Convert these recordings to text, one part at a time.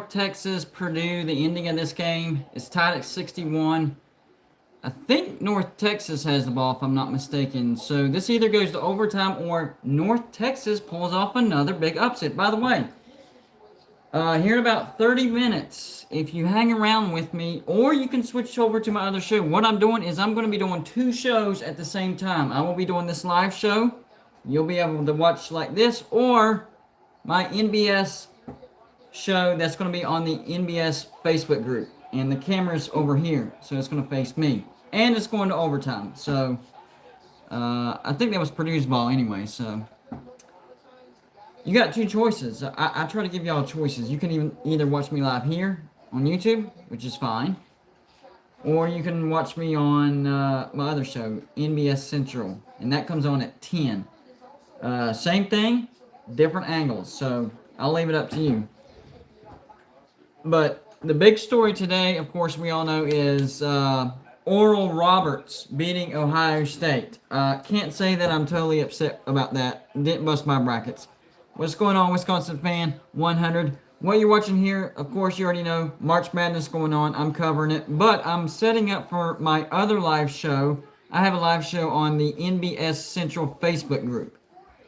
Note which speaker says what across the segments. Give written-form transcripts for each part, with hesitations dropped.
Speaker 1: North Texas, Purdue, the ending of this game. It's tied at 61. I think North Texas has the ball, if I'm not mistaken. So this either goes to overtime or North Texas pulls off another big upset. By the way, here in about 30 minutes, if you hang around with me, or you can switch over to my other show. What I'm doing is I'm going to be doing 2 shows at the same time. I will be doing this live show. You'll be able to watch like this, or my NBS show that's going to be on the NBS Facebook group. And the camera's over here, so it's going to face me. And it's going to overtime. So, I think that was Purdue's ball anyway, so. You got 2 choices. I try to give y'all choices. You can either watch me live here on YouTube, which is fine. Or you can watch me on my other show, NBS Central. And that comes on at 10. Same thing, different angles. So, I'll leave it up to you. But the big story today, of course, we all know is Oral Roberts beating Ohio State. Can't say that I'm totally upset about that. Didn't bust my brackets. What's going on, Wisconsin fan 100? What you're watching here, of course, you already know. March Madness going on. I'm covering it. But I'm setting up for my other live show. I have a live show on the NBS Central Facebook group.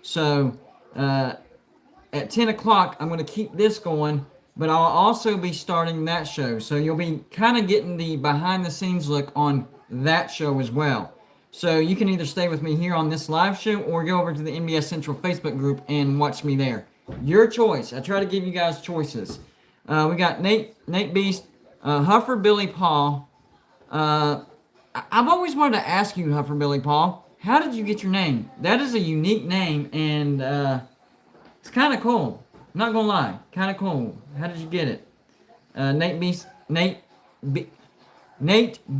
Speaker 1: So, at 10 o'clock, I'm going to keep this going. But I'll also be starting that show. So you'll be kind of getting the behind-the-scenes look on that show as well. So you can either stay with me here on this live show or go over to the NBS Central Facebook group and watch me there. Your choice. I try to give you guys choices. We got Nate Beast, Huffer Billy Paul. I've always wanted to ask you, Huffer Billy Paul, how did you get your name? That is a unique name, and it's kind of cool. I'm not gonna lie, kind of cool. How did you get it? Nate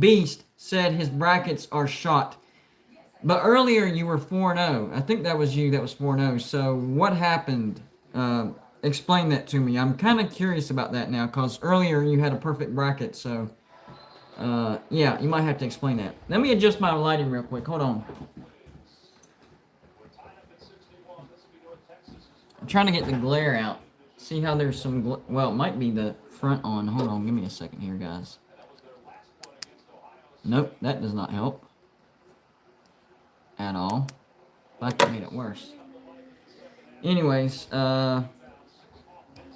Speaker 1: Beast said his brackets are shot. But earlier you were 4-0. I think that was you that was 4-0. So what happened? Explain that to me. I'm kind of curious about that now because earlier you had a perfect bracket. So, yeah, you might have to explain that. Let me adjust my lighting real quick. Hold on. I'm trying to get the glare out. See how there's some... well, it might be the front on. Hold on. Give me a second here, guys. Nope, that does not help. At all. In fact, it made it worse. Anyways, so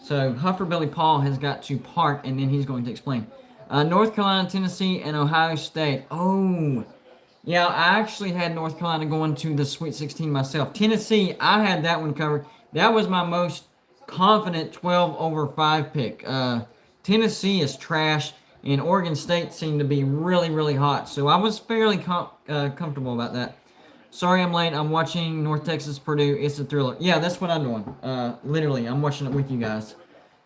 Speaker 1: Huffer Billy Paul has got to park, and then he's going to explain. North Carolina, Tennessee, and Ohio State. Oh, yeah, I actually had North Carolina going to the Sweet 16 myself. Tennessee, I had that one covered. That was my most confident 12/5 pick. Tennessee is trash, and Oregon State seemed to be really, really hot. So I was fairly comfortable about that. Sorry I'm late. I'm watching North Texas, Purdue. It's a thriller. Yeah, that's what I'm doing. Literally, I'm watching it with you guys.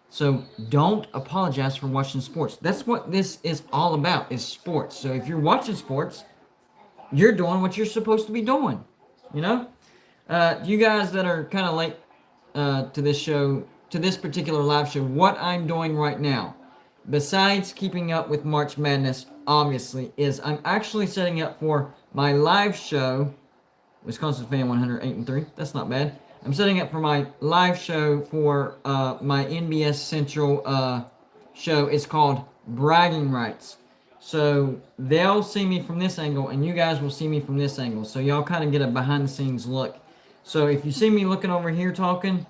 Speaker 1: So don't apologize for watching sports. That's what this is all about, is sports. So if you're watching sports, you're doing what you're supposed to be doing. You know? You guys that are kind of late to this show, to this particular live show, what I'm doing right now, besides keeping up with March Madness, obviously, is I'm actually setting up for my live show, Wisconsin Fan 108-3. That's not bad. I'm setting up for my live show for my NBS Central show. It's called Bragging Rights. So they'll see me from this angle, and you guys will see me from this angle. So y'all kind of get a behind-the-scenes look. So if you see me looking over here talking,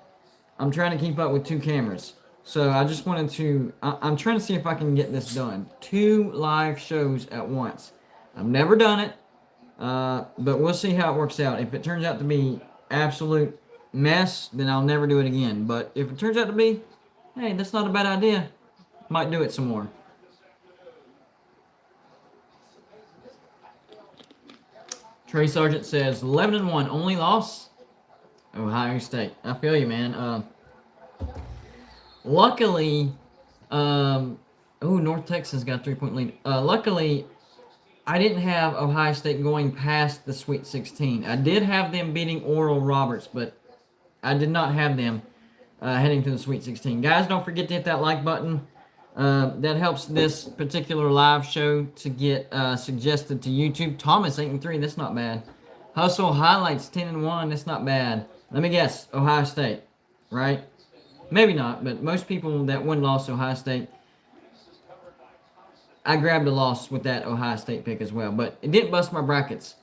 Speaker 1: I'm trying to keep up with 2 cameras. So I just wanted to... I'm trying to see if I can get this done. 2 live shows at once. I've never done it. But we'll see how it works out. If it turns out to be absolute mess, then I'll never do it again. But if it turns out to be, hey, that's not a bad idea. Might do it some more. Trey Sargent says 11-1, only loss, Ohio State. I feel you, man. Luckily, North Texas got a 3-point lead. Luckily, I didn't have Ohio State going past the Sweet 16. I did have them beating Oral Roberts, but I did not have them heading to the Sweet 16. Guys, don't forget to hit that like button. That helps this particular live show to get suggested to YouTube. Thomas 8-3, that's not bad. Hustle Highlights 10-1, that's not bad. Let me guess, Ohio State, right? maybe not, but most people that won lost Ohio State. I grabbed a loss with that Ohio State pick as well, but it didn't bust my brackets.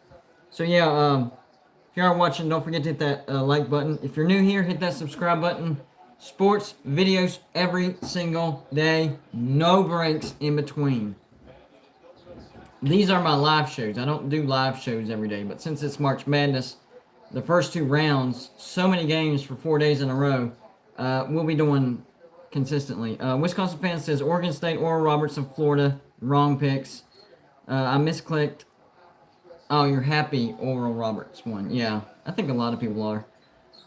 Speaker 1: So yeah, if you are watching, don't forget to hit that like button. If you're new here, hit that subscribe button. Sports videos every single day, no breaks in between. These are my live shows. I don't do live shows every day, but since it's March Madness, the first 2 rounds, so many games for 4 days in a row, we'll be doing consistently. Wisconsin fan says Oregon State, Oral Roberts, and Florida. Wrong picks. I misclicked. Oh, you're happy Oral Roberts won. Yeah, I think a lot of people are.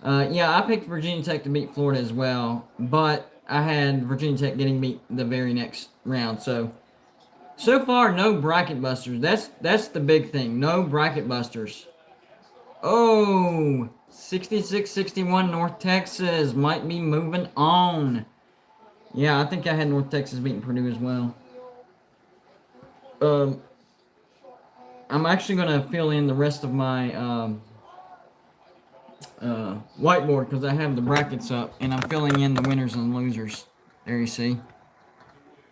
Speaker 1: Yeah, I picked Virginia Tech to beat Florida as well, but I had Virginia Tech getting beat the very next round. So far, no bracket busters. That's the big thing. No bracket busters. Oh, 66-61 North Texas might be moving on. Yeah, I think I had North Texas beating Purdue as well. I'm actually going to fill in the rest of my whiteboard because I have the brackets up and I'm filling in the winners and losers. There you see.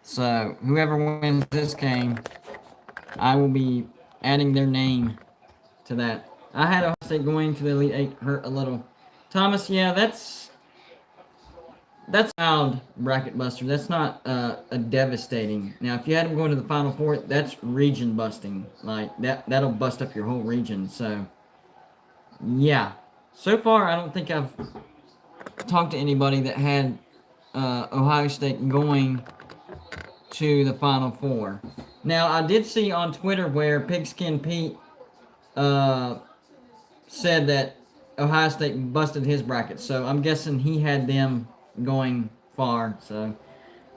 Speaker 1: So whoever wins this game, I will be adding their name to that. I had Ohio State going to the Elite Eight hurt a little. Thomas, yeah, that's a loud bracket buster. That's not a devastating. Now, if you had them going to the Final Four, that's region busting. Like that'll bust up your whole region. So, yeah. So far, I don't think I've talked to anybody that had Ohio State going to the Final Four. Now, I did see on Twitter where Pigskin Pete said that Ohio State busted his bracket, so I'm guessing he had them going far. So,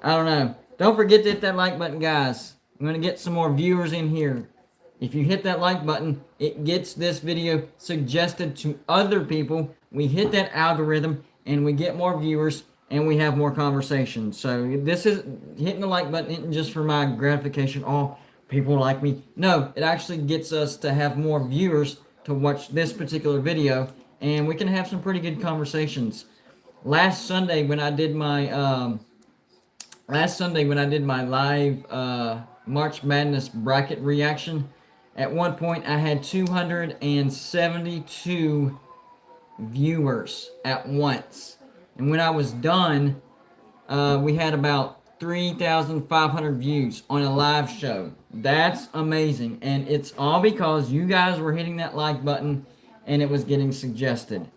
Speaker 1: I don't know. Don't forget to hit that like button, guys. I'm going to get some more viewers in here. If you hit that like button, it gets this video suggested to other people. We hit that algorithm, and we get more viewers, and we have more conversations. So this is hitting the like button isn't just for my gratification. Oh, people like me. No, it actually gets us to have more viewers to watch this particular video, and we can have some pretty good conversations. Last Sunday when I did my live March Madness bracket reaction, at one point I had 272 viewers at once. And when I was done, we had about 3,500 views on a live show. That's amazing. And it's all because you guys were hitting that like button and it was getting suggested.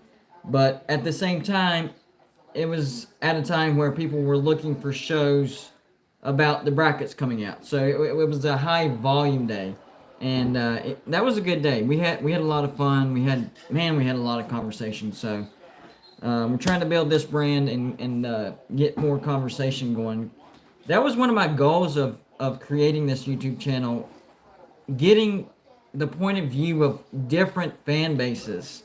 Speaker 1: But at the same time, it was at a time where people were looking for shows about the brackets coming out. So it was a high volume day. And that was a good day. We had a lot of fun. We had a lot of conversation. So we're trying to build this brand and get more conversation going. That was one of my goals of creating this YouTube channel, getting the point of view of different fan bases.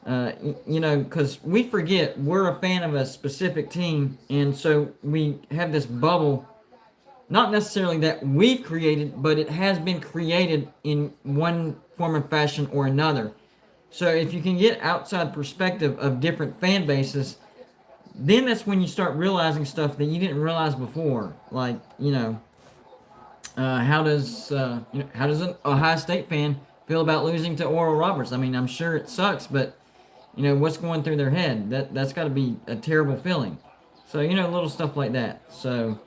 Speaker 1: Because we forget we're a fan of a specific team, and so we have this bubble. Not necessarily that we've created, but it has been created in one form or fashion or another. So if you can get outside perspective of different fan bases, then that's when you start realizing stuff that you didn't realize before. Like, how does an Ohio State fan feel about losing to Oral Roberts? I mean, I'm sure it sucks, but what's going through their head? That's got to be a terrible feeling. So little stuff like that. So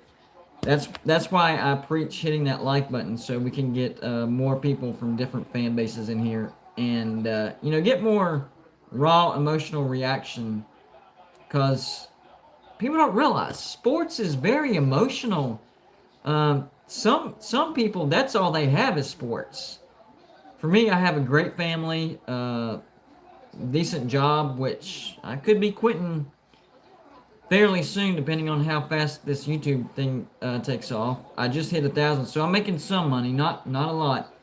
Speaker 1: that's why I preach hitting that like button, so we can get more people from different fan bases in here, and get more raw emotional reaction, because people don't realize sports is very emotional. Some people, that's all they have is sports. For me, I have a great family, decent job, which I could be quitting fairly soon, depending on how fast this YouTube thing takes off. I just hit 1,000, so I'm making some money, not a lot,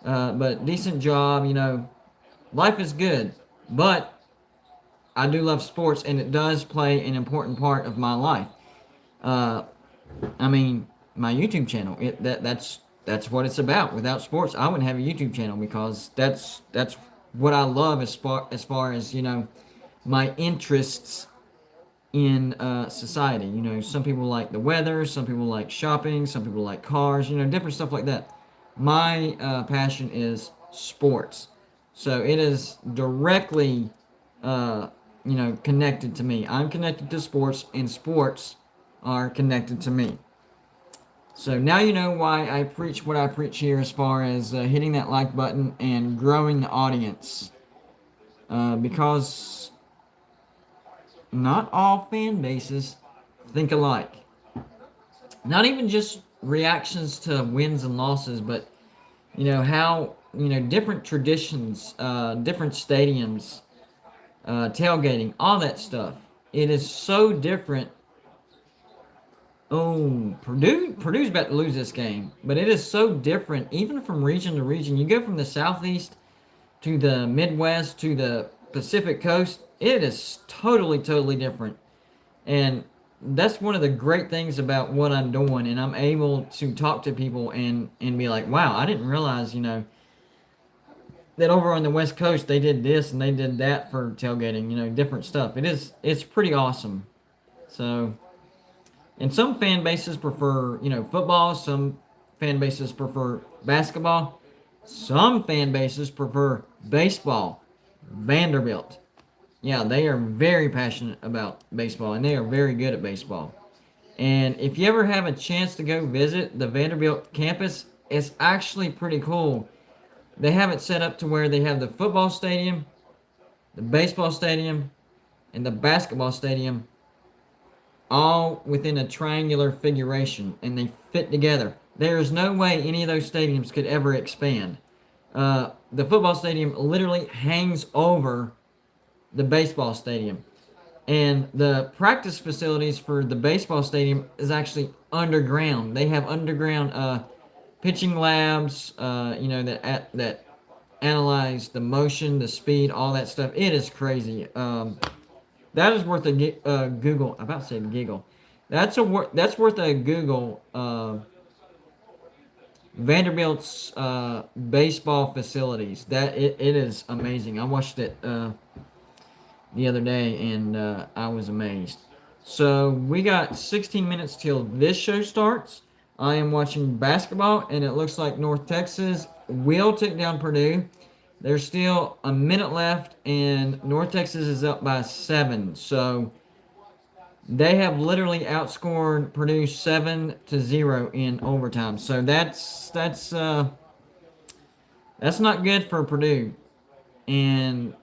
Speaker 1: but decent job. Life is good, but I do love sports, and it does play an important part of my life. My YouTube channel, that's what it's about. Without sports, I wouldn't have a YouTube channel, because that's what I love as far as my interests in society. You know, some people like the weather, some people like shopping, some people like cars, you know, different stuff like that. My passion is sports. So it is directly, uh, you know, connected to me. I'm connected to sports, and sports are connected to me. So now you know why I preach what I preach here as far as hitting that like button and growing the audience. Because not all fan bases think alike. Not even just reactions to wins and losses, but you know how different traditions, different stadiums, tailgating, all that stuff. It is so different. Oh, Purdue's about to lose this game, but it is so different even from region to region. You go from the southeast to the Midwest to the Pacific Coast. It is totally different. And that's one of the great things about what I'm doing, and I'm able to talk to people and be like, wow, I didn't realize, that over on the West Coast they did this and they did that for tailgating, different stuff. It's pretty awesome. So, and some fan bases prefer, football, some fan bases prefer basketball, some fan bases prefer baseball. Vanderbilt. Yeah, they are very passionate about baseball and they are very good at baseball. And if you ever have a chance to go visit the Vanderbilt campus, it's actually pretty cool. They have it set up to where they have the football stadium, the baseball stadium, and the basketball stadium all within a triangular figuration and they fit together. There is no way any of those stadiums could ever expand. The football stadium literally hangs over the baseball stadium. And the practice facilities for the baseball stadium is actually underground. They have underground pitching labs, that analyze the motion, the speed, all that stuff. It is crazy. That is worth a Google. I'm about to say giggle. That's worth a Google. Vanderbilt's baseball facilities. It is amazing. I watched it the other day and I was amazed. So we got 16 minutes till this show starts. I am watching basketball and it looks like North Texas will take down Purdue. There's still a minute left and North Texas is up by 7. So they have literally outscored Purdue 7-0 in overtime. So that's not good for Purdue. And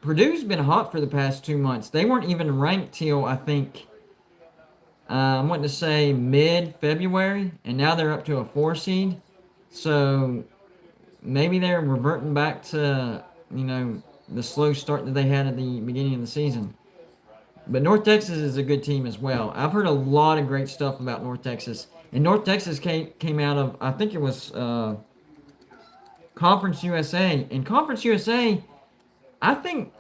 Speaker 1: Purdue's been hot for the past 2 months. They weren't even ranked till I think I want to say mid-February, and now they're up to a 4 seed. So maybe they're reverting back to the slow start that they had at the beginning of the season. But North Texas is a good team as well. I've heard a lot of great stuff about North Texas. And North Texas came out of, I think it was Conference USA. And Conference USA, I think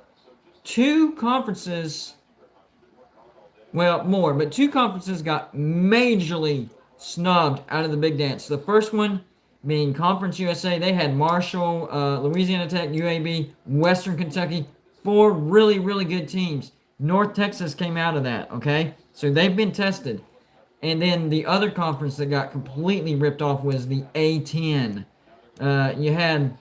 Speaker 1: two conferences, well, more, but two conferences got majorly snubbed out of the big dance. The first one being Conference USA. They had Marshall, Louisiana Tech, UAB, Western Kentucky, 4 really good teams. North Texas came out of that, okay? So they've been tested. And then the other conference that got completely ripped off was the A10. You had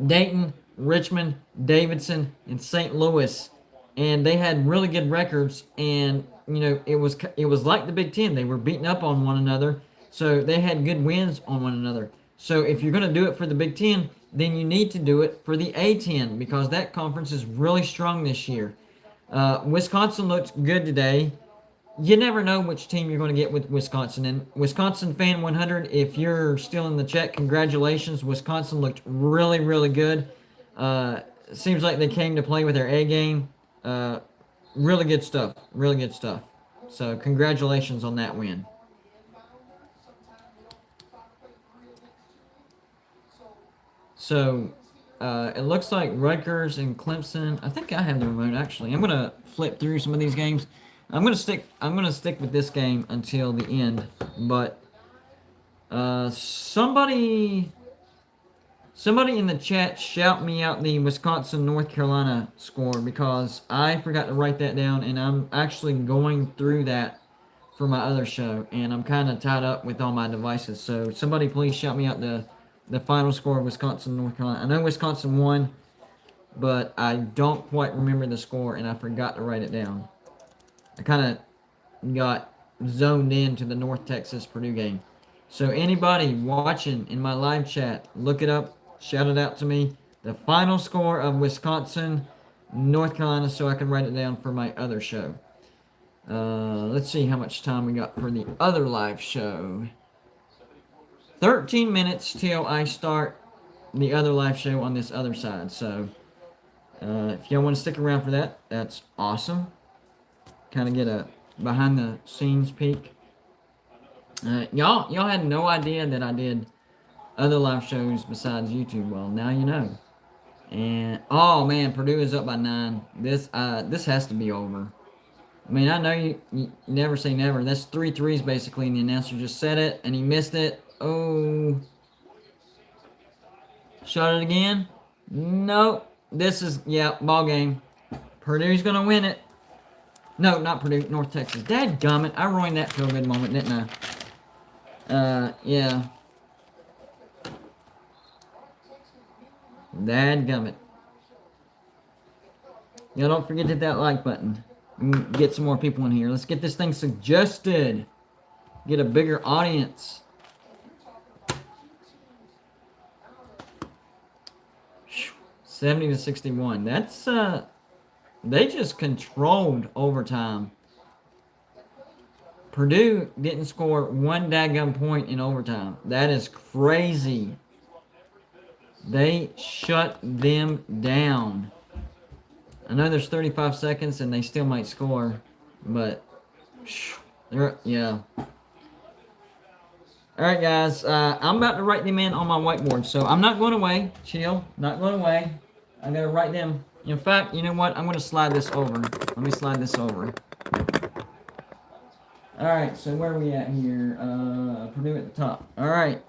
Speaker 1: Dayton, Richmond, Davidson, and St. Louis. And they had really good records. And, it was like the Big Ten. They were beating up on one another. So they had good wins on one another. So if you're going to do it for the Big Ten, then you need to do it for the A10 because that conference is really strong this year. Wisconsin looked good today. You never know which team you're going to get with Wisconsin. And Wisconsin Fan 100, if you're still in the chat, congratulations. Wisconsin looked really good. Seems like they came to play with their A game. Really good stuff. Really good stuff. So congratulations on that win. So it looks like Rutgers and Clemson. I think I have the remote actually. I'm gonna flip through some of these games. I'm gonna stick with this game until the end. But somebody Somebody in the chat shout me out the Wisconsin-North Carolina score because I forgot to write that down, and I'm actually going through that for my other show, and I'm kind of tied up with all my devices. So somebody please shout me out the final score of Wisconsin-North Carolina. I know Wisconsin won, but I don't quite remember the score, and I forgot to write it down. I kind of got zoned into the North Texas Purdue game. So anybody watching in my live chat, look it up, shout it out to me. The final score of Wisconsin, North Carolina, so I can write it down for my other show. Let's see how much time we got for the other live show. 13 minutes till I start the other live show on this other side. So if y'all want to stick around for that, that's awesome. Kind of get a behind the scenes peek. Y'all had no idea that I did other live shows besides YouTube. Well, now you know. And oh man, Purdue is up by 9. This has to be over. I mean, I know you never say never. That's 3 threes basically, and the announcer just said it and he missed it. Oh, shot it again. Nope. This is ball game. Purdue's gonna win it. No, not Purdue, North Texas. Dadgummit, I ruined that feel good moment, didn't I? Yeah. Dadgummit. Y'all don't forget to hit that like button. Get some more people in here. Let's get this thing suggested. Get a bigger audience. Whew. 70-61. That's, they just controlled overtime. Purdue didn't score one daggum point in overtime. That is crazy. They shut them down. I know there's 35 seconds and they still might score, but yeah. Alright guys, I'm about to write them in on my whiteboard, so I'm not going away. Chill, not going away. I gotta write them. In fact, you know what? I'm gonna slide this over. Let me slide this over. Alright, so where are we at here? Purdue at the top. Alright,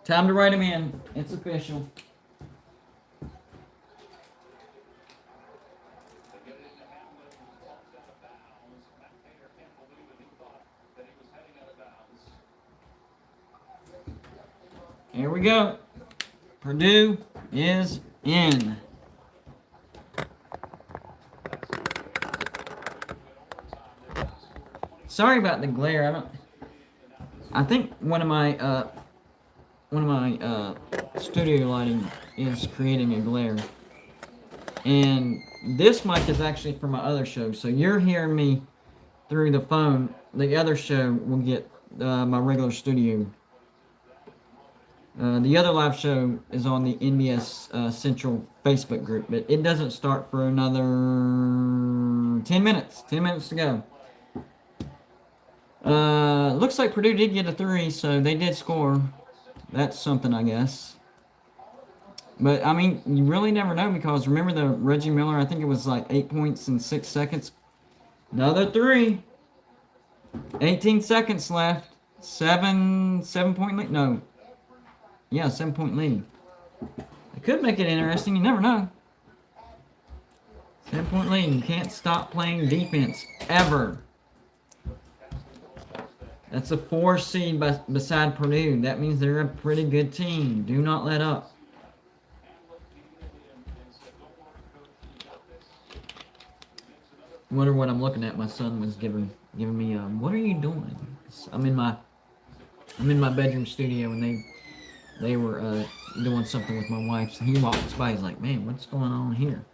Speaker 1: time to write them in. It's official. Here we go. Purdue is in. Sorry about the glare. I think one of my studio lighting is creating a glare. And this mic is actually for my other show, so you're hearing me through the phone. The other show will get my regular studio. The other live show is on the NBS Central Facebook group, but it doesn't start for another 10 minutes. 10 minutes to go. Looks like Purdue did get a 3, so they did score. That's something, I guess. But, I mean, you really never know because remember the Reggie Miller, I think it was like 8 points in 6 seconds. Another 3. 18 seconds left. 7-point lead. No. Yeah, 7-point lead. It could make it interesting. You never know. 7-point lead. You can't stop playing defense ever. That's a 4 seed beside Purdue. That means they're a pretty good team. Do not let up. Wonder what I'm looking at. My son was giving me what are you doing? I'm in my bedroom studio and they were doing something with my wife. So he walks by. He's like, man, what's going on here?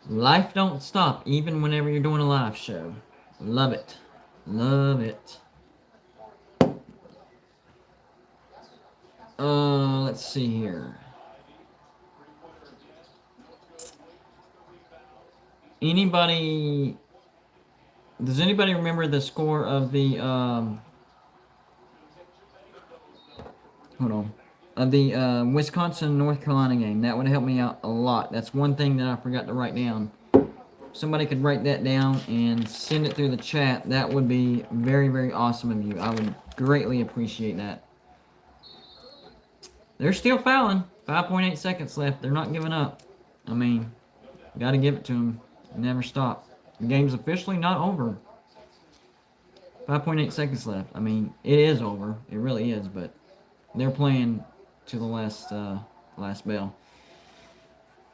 Speaker 1: Life don't stop even whenever you're doing a live show. Love it. Love it. Let's see here. Does anybody remember the score of the, Wisconsin North Carolina game? That would help me out a lot. That's one thing that I forgot to write down. Somebody could write that down and send it through the chat. That would be very, very awesome of you. I would greatly appreciate that. They're still fouling. 5.8 seconds left. They're not giving up. I mean, got to give it to them. Never stop. The game's officially not over. 5.8 seconds left. I mean, it is over. It really is, but they're playing to the last bell.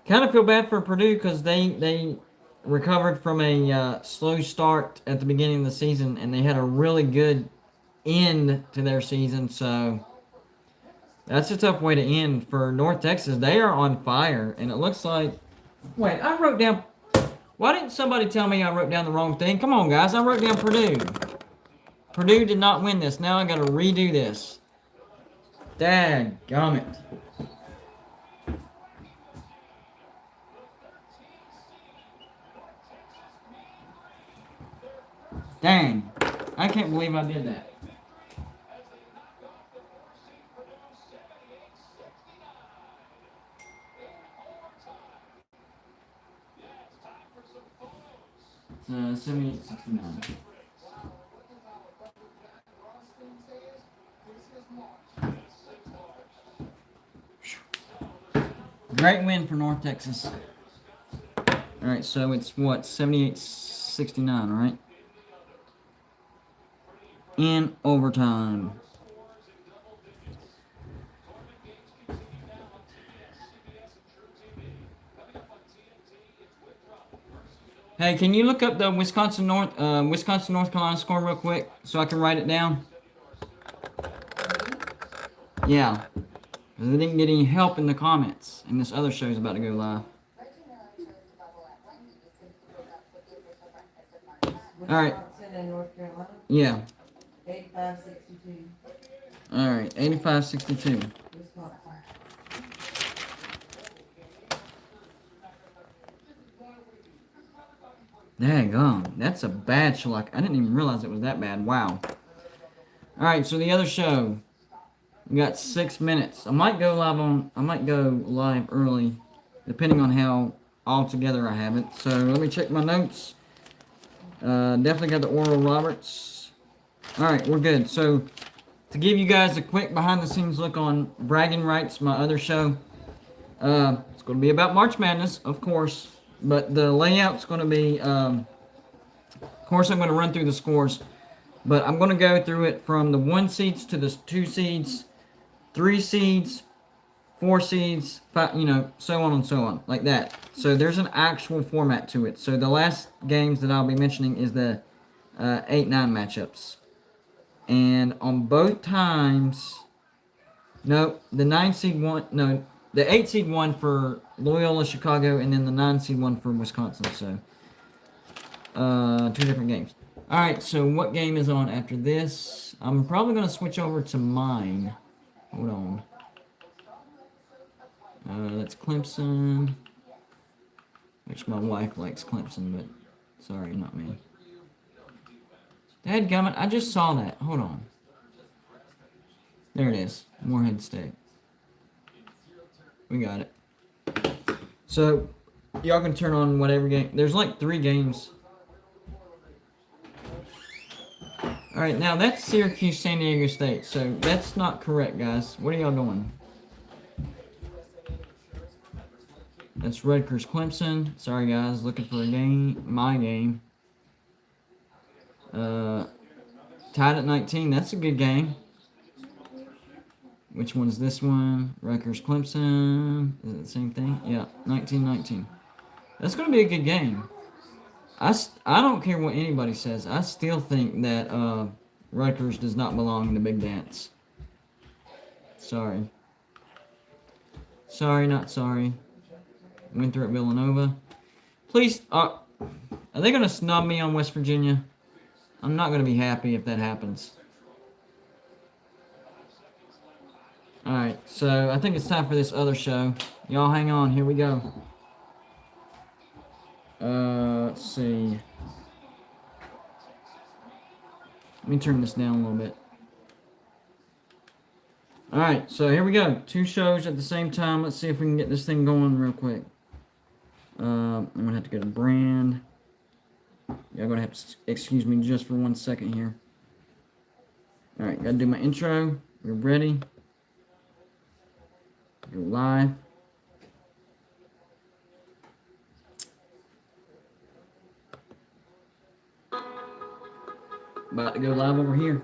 Speaker 1: Kind of feel bad for Purdue because they recovered from a slow start at the beginning of the season, and they had a really good end to their season, so that's a tough way to end for North Texas. They are on fire, and it looks like... Wait, I wrote down... Why didn't somebody tell me I wrote down the wrong thing? Come on, guys. I wrote down Purdue. Purdue did not win this. Now I got to redo this. Dadgummit. Dang. I can't believe I did that. It's 78-69. Great win for North Texas. Alright, so it's what? 78-69, right? In overtime. Hey, can you look up the Wisconsin North Carolina score real quick so I can write it down? Yeah. Because I didn't get any help in the comments, and this other show's about to go live. Alright. Yeah.
Speaker 2: 85-62.
Speaker 1: Alright, 85-62. Daggone, that's a bad shellac. I didn't even realize it was that bad. Wow. Alright, so the other show. We got 6 minutes. I might go live early, depending on how all together I have it. So let me check my notes. Definitely got the Oral Roberts. Alright, we're good. So to give you guys a quick behind the scenes look on Bragging Rights, my other show. It's going to be about March Madness, of course. But the layout's going to be, of course, I'm going to run through the scores. But I'm going to go through it from the 1 seeds to the 2 seeds, 3 seeds, 4 seeds, 5, so on and so on, like that. So there's an actual format to it. So the last games that I'll be mentioning is the 8-9 matchups. And on both times, no, the 9 seed won, no, the 8 seed won for Loyola Chicago, and then the 9 seed won for Wisconsin. So, 2 different games. Alright, so what game is on after this? I'm probably going to switch over to mine. Hold on. That's Clemson. Which my wife likes Clemson, but sorry, not me. Dadgummit, I just saw that. Hold on. There it is. Moorhead State. We got it. So, y'all can turn on whatever game. There's like 3 games. Alright, now that's Syracuse, San Diego State. So, that's not correct, guys. What are y'all doing? That's Rutgers, Clemson. Sorry, guys. Looking for a game. My game. Tied at 19. That's a good game. Which one's this one? Rutgers, Clemson. Is it the same thing? Yeah, 19-19. That's going to be a good game. I don't care what anybody says. I still think that Rutgers does not belong in the Big Dance. Sorry. Sorry, not sorry. Winthrop, Villanova. Please, are they going to snub me on West Virginia? I'm not going to be happy if that happens. Alright, so I think it's time for this other show. Y'all hang on, here we go. Let's see. Let me turn this down a little bit. Alright, so here we go. 2 shows at the same time. Let's see if we can get this thing going real quick. I'm going to have to go to brand. Y'all going to have to excuse me just for 1 second here. Alright, got to do my intro. We're ready. Go live. About to go live over here.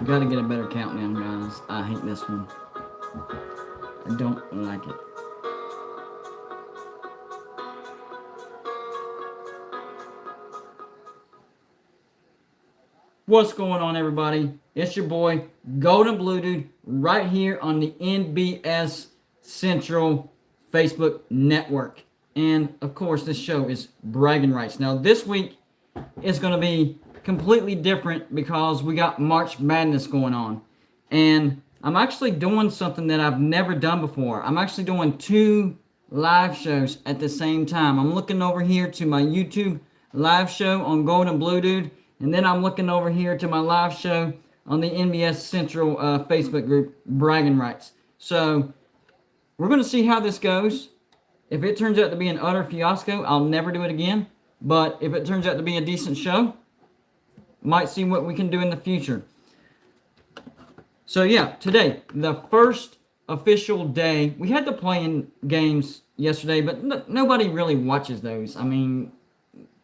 Speaker 1: Got to get a better countdown, guys. I hate this one. I don't like it. What's going on, everybody? It's your boy, Golden Blue Dude, right here on the NBS Central Facebook Network. And, of course, this show is Bragging Rights. Now, this week is going to be completely different because we got March Madness going on. And I'm actually doing something that I've never done before. I'm actually doing 2 live shows at the same time. I'm looking over here to my YouTube live show on Golden Blue Dude. And then I'm looking over here to my live show on the NBS Central Facebook group, Bragging Rights. So we're going to see how this goes. If it turns out to be an utter fiasco, I'll never do it again. But if it turns out to be a decent show, might see what we can do in the future. So yeah, today, the first official day. We had the play-in games yesterday, but nobody really watches those. I mean,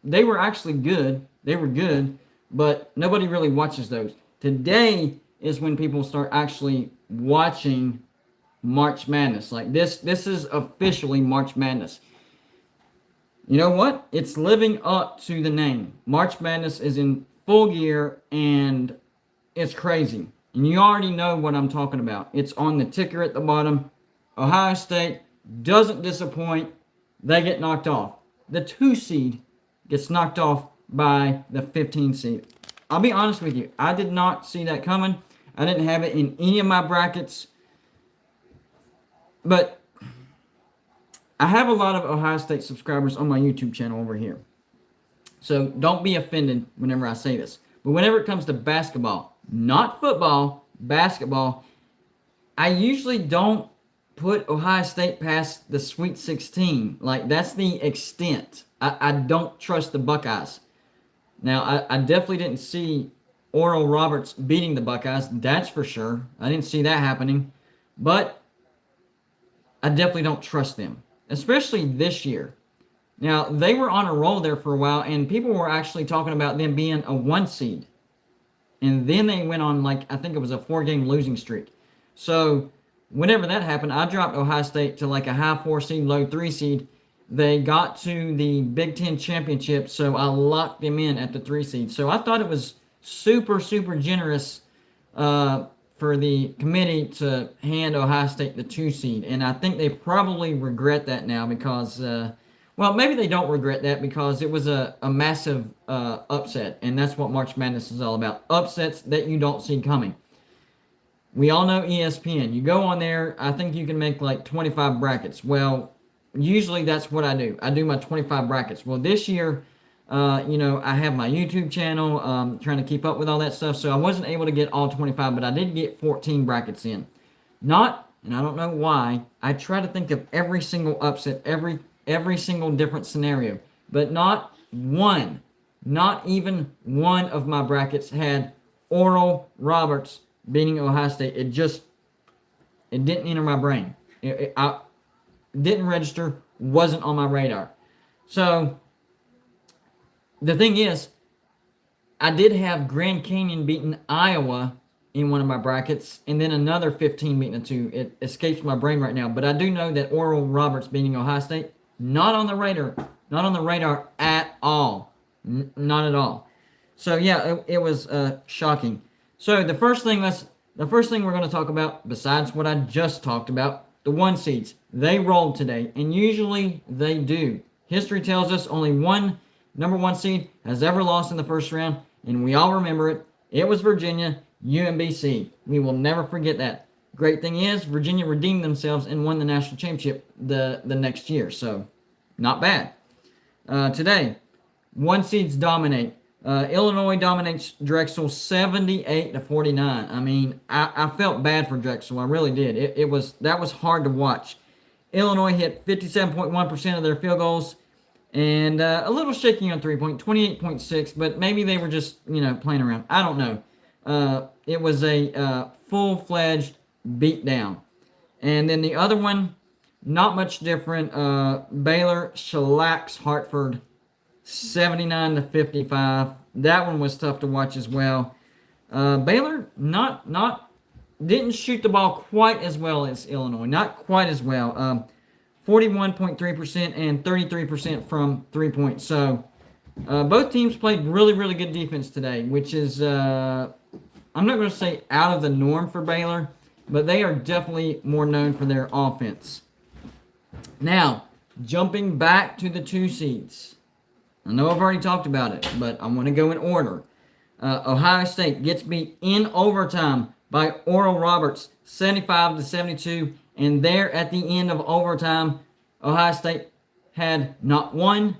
Speaker 1: they were actually good. They were good. But nobody really watches those. Today is when people start actually watching March Madness. Like this is officially March Madness. You know what? It's living up to the name. March Madness is in full gear and it's crazy. And you already know what I'm talking about. It's on the ticker at the bottom. Ohio State doesn't disappoint. They get knocked off. The 2 seed gets knocked off by the 15 seed. I'll be honest with you. I did not see that coming. I didn't have it in any of my brackets. But I have a lot of Ohio State subscribers on my YouTube channel over here. So don't be offended whenever I say this. But whenever it comes to basketball, not football, basketball, I usually don't put Ohio State past the Sweet 16. Like, that's the extent. I don't trust the Buckeyes. Now, I definitely didn't see Oral Roberts beating the Buckeyes. That's for sure. I didn't see that happening. But I definitely don't trust them, especially this year. Now, they were on a roll there for a while, and people were actually talking about them being a 1 seed. And then they went on, like, I think it was a 4-game losing streak. So, whenever that happened, I dropped Ohio State to like a high 4 seed, low 3 seed. They got to the Big Ten championship, so I locked them in at the 3 seed. So I thought it was super, super generous for the committee to hand Ohio State the 2 seed. And I think they probably regret that now because, well, maybe they don't regret that because it was a massive upset. And that's what March Madness is all about. Upsets that you don't see coming. We all know ESPN. You go on there, I think you can make like 25 brackets. Well, usually that's what I do. I do my 25 brackets. Well, this year, I have my YouTube channel, trying to keep up with all that stuff. So I wasn't able to get all 25, but I did get 14 brackets in. Not, and I don't know why, I try to think of every single upset, every single different scenario. But not even one of my brackets had Oral Roberts beating Ohio State. It didn't enter my brain. I didn't register, wasn't on my radar. So, the thing is, I did have Grand Canyon beating Iowa in one of my brackets, and then another 15 beating the 2. It escapes my brain right now, but I do know that Oral Roberts beating Ohio State, not on the radar at all. Not at all. So, yeah, it was shocking. So, the first thing we're going to talk about, besides what I just talked about, the 1 seeds. They rolled today, and usually they do. History tells us only one number 1 seed has ever lost in the first round, and we all remember it. It was Virginia, UMBC. We will never forget that. Great thing is, Virginia redeemed themselves and won the national championship the next year, so not bad. Today, 1 seeds dominate. Illinois dominates Drexel 78-49. I mean, I felt bad for Drexel. I really did. That was hard to watch. Illinois hit 57.1% of their field goals, and a little shaky on 3-point, 28.6, but maybe they were just, playing around. I don't know. It was a full-fledged beatdown. And then the other one, not much different. Baylor shellacks Hartford 79-55. That one was tough to watch as well. Baylor didn't shoot the ball quite as well as Illinois. Not quite as well. 41.3% and 33% from 3-point. So both teams played really, really good defense today, which is, I'm not going to say out of the norm for Baylor, but they are definitely more known for their offense. Now, jumping back to the 2 seeds. I know I've already talked about it, but I want to go in order. Ohio State gets beat in overtime by Oral Roberts, 75-72. And there at the end of overtime, Ohio State had not one,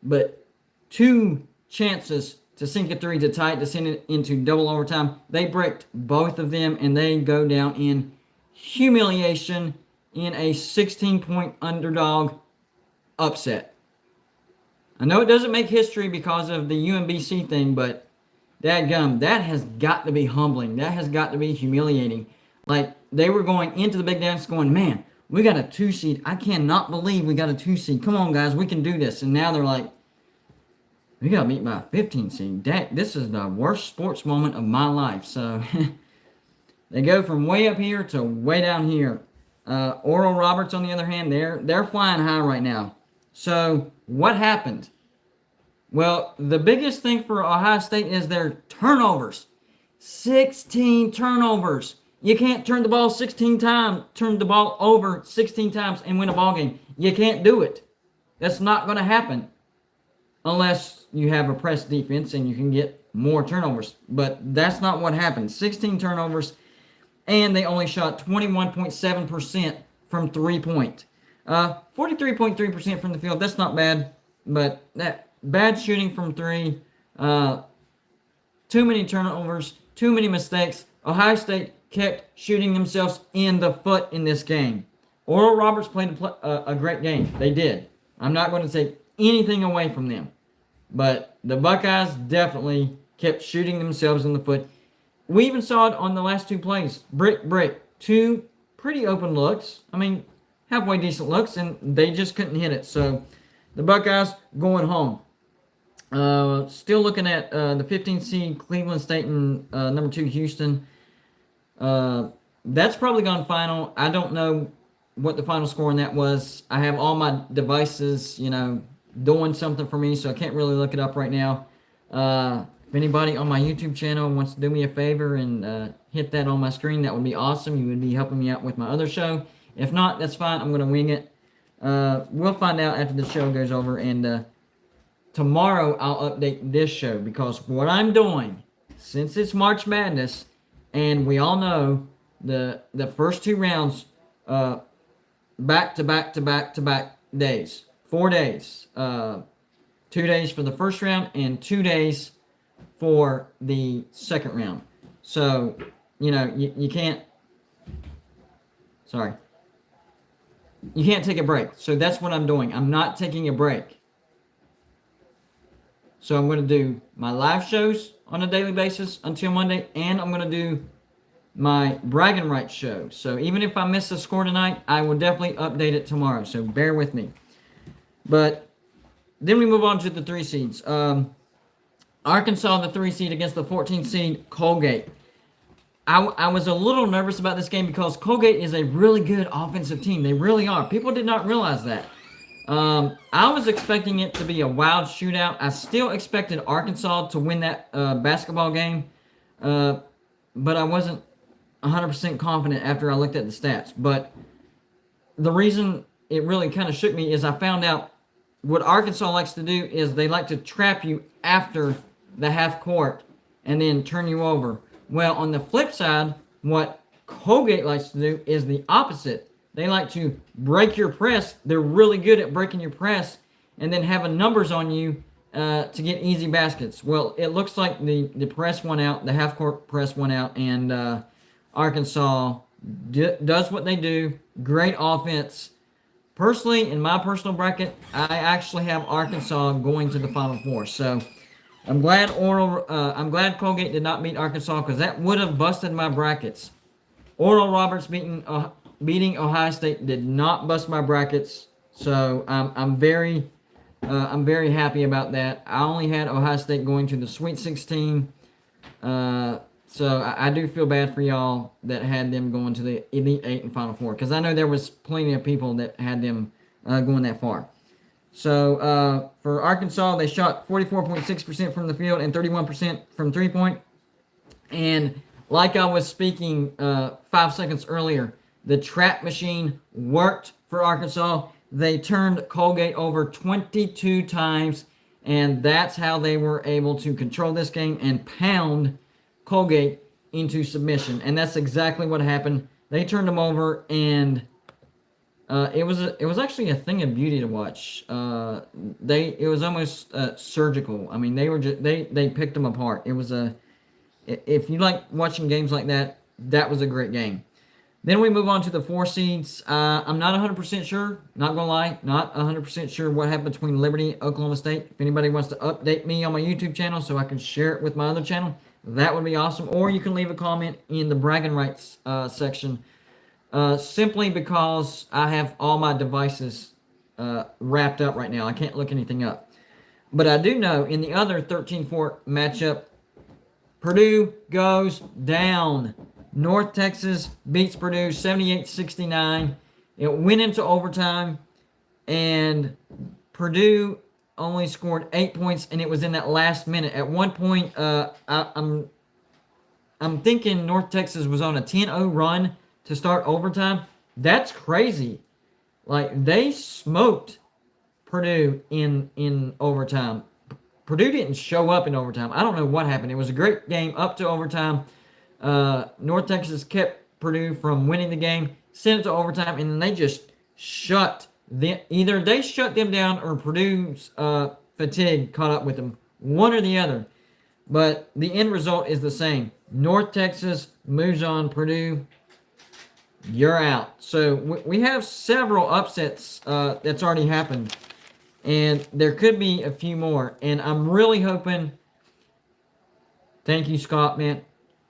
Speaker 1: but 2 chances to sink a 3 to tie it, to send it into double overtime. They bricked both of them, and they go down in humiliation in a 16-point underdog upset. I know it doesn't make history because of the UMBC thing, but dadgum, that has got to be humbling. That has got to be humiliating. Like, they were going into the big dance going, man, we got a 2 seed. I cannot believe we got a 2 seed. Come on, guys, we can do this. And now they're like, we got beat by a 15 seed. This is the worst sports moment of my life. So they go from way up here to way down here. Oral Roberts, on the other hand, they're flying high right now. So what happened? Well, the biggest thing for Ohio State is their turnovers. 16 turnovers. You can't turn the ball 16 times, turn the ball over 16 times and win a ball game. You can't do it. That's not going to happen unless you have a press defense and you can get more turnovers. But that's not what happened. 16 turnovers, and they only shot 21.7% from 3-point. 43.3% from the field. That's not bad, but that bad shooting from 3. Too many turnovers, too many mistakes. Ohio State kept shooting themselves in the foot in this game. Oral Roberts played a great game. They did. I'm not going to take anything away from them. But the Buckeyes definitely kept shooting themselves in the foot. We even saw it on the last 2 plays. Brick. 2 pretty open looks. I mean, halfway decent looks, and they just couldn't hit it. So the Buckeyes going home. Still looking at the 15th seed Cleveland State and number 2 Houston. That's probably gone final. I don't know what the final score on that was. I have all my devices, doing something for me, so I can't really look it up right now. If anybody on my YouTube channel wants to do me a favor and hit that on my screen, that would be awesome. You would be helping me out with my other show. If not, that's fine. I'm going to wing it. We'll find out after the show goes over, and tomorrow I'll update this show, because what I'm doing, since it's March Madness, and we all know the first 2 rounds, back to back days, 4 days, 2 days for the first round and 2 days for the second round. So, you can't, you can't take a break. So that's what I'm doing. I'm not taking a break. So I'm going to do my live shows on a daily basis until Monday, and I'm going to do my bragging rights show. So even if I miss the score tonight, I will definitely update it tomorrow. So bear with me. But then we move on to the 3 seeds. Arkansas, the 3 seed, against the 14 seed Colgate. I was a little nervous about this game because Colgate is a really good offensive team. They really are. People did not realize that. I was expecting it to be a wild shootout. I still expected Arkansas to win that basketball game, but I wasn't 100% confident after I looked at the stats. But the reason it really kind of shook me is I found out what Arkansas likes to do is they like to trap you after the half court and then turn you over. Well, on the flip side, what Colgate likes to do is the opposite. They like to break your press. They're really good at breaking your press and then having numbers on you to get easy baskets. Well, it looks like the press went out, the half-court press went out, and Arkansas does what they do. Great offense. personally, in my personal bracket, I actually have Arkansas going to the Final Four. So I'm glad I'm glad Colgate did not beat Arkansas because that would have busted my brackets. Oral Roberts beating Ohio State did not bust my brackets. So I'm very happy about that. I only had Ohio State going to the Sweet 16. So I do feel bad for y'all that had them going to the Elite Eight and Final Four because I know there was plenty of people that had them going that far. So for Arkansas, they shot 44.6% from the field and 31% from 3-point. And like I was speaking 5 seconds earlier, the trap machine worked for Arkansas. They turned Colgate over 22 times, and that's how they were able to control this game and pound Colgate into submission. And that's exactly what happened. They turned them over, and it was actually a thing of beauty to watch. It was almost surgical. I mean, they picked them apart. If you like watching games like that, that was a great game. Then we move on to the 4 seeds. I'm not 100% sure, not going to lie, not 100% sure what happened between Liberty and Oklahoma State. If anybody wants to update me on my YouTube channel so I can share it with my other channel, that would be awesome. Or you can leave a comment in the bragging rights section, simply because I have all my devices wrapped up right now. I can't look anything up. But I do know in the other 13-4 matchup, Purdue goes down. North Texas beats Purdue 78-69. It went into overtime, and Purdue only scored 8 points, and it was in that last minute. At one point, I'm thinking North Texas was on a 10-0 run to start overtime. That's crazy. Like, they smoked Purdue in overtime. Purdue didn't show up in overtime. I don't know what happened. It was a great game up to overtime. North Texas kept Purdue from winning the game, sent it to overtime, and then they just either they shut them down or Purdue's fatigue caught up with them. One or the other. But the end result is the same. North Texas moves on. Purdue, you're out. So we have several upsets that's already happened. And there could be a few more. And I'm really hoping. Thank you, Scott, man.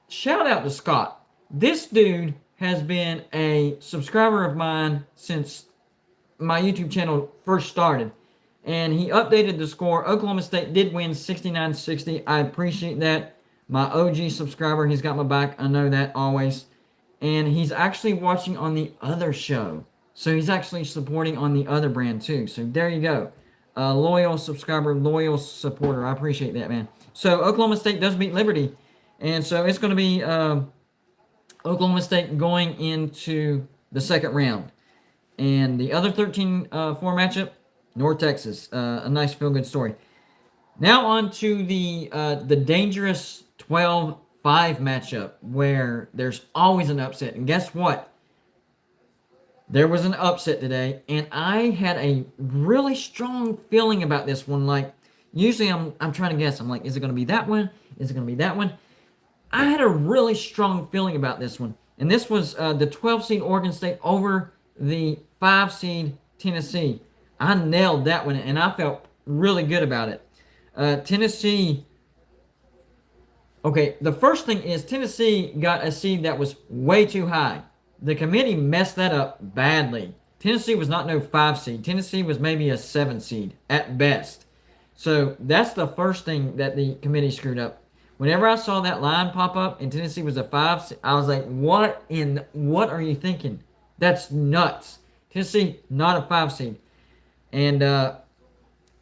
Speaker 1: Shout out to Scott. This dude has been a subscriber of mine since my YouTube channel first started. And he updated the score. Oklahoma State did win 69-60. I appreciate that. My OG subscriber, he's got my back. I know that always. And he's actually watching on the other show. So he's actually supporting on the other brand too. So there you go. Loyal subscriber, loyal supporter. I appreciate that, man. So Oklahoma State does beat Liberty. And so it's going to be Oklahoma State going into the second round. And the other 13-4 matchup, North Texas. A nice feel-good story. Now on to the dangerous 12-5 matchup where there's always an upset. And guess what? There was an upset today, and I had a really strong feeling about this one. Like, usually I'm trying to guess. I'm like, is it going to be that one? Is it going to be that one? I had a really strong feeling about this one. And this was the 12-seed Oregon State over the 5-seed Tennessee. I nailed that one, and I felt really good about it. Tennessee. Okay, the first thing is Tennessee got a seed that was way too high. The committee messed that up badly. Tennessee was not no 5-seed. Tennessee was maybe a 7-seed at best. So that's the first thing that the committee screwed up. Whenever I saw that line pop up and Tennessee was a 5, I was like, what are you thinking? That's nuts. Tennessee, not a 5-seed. And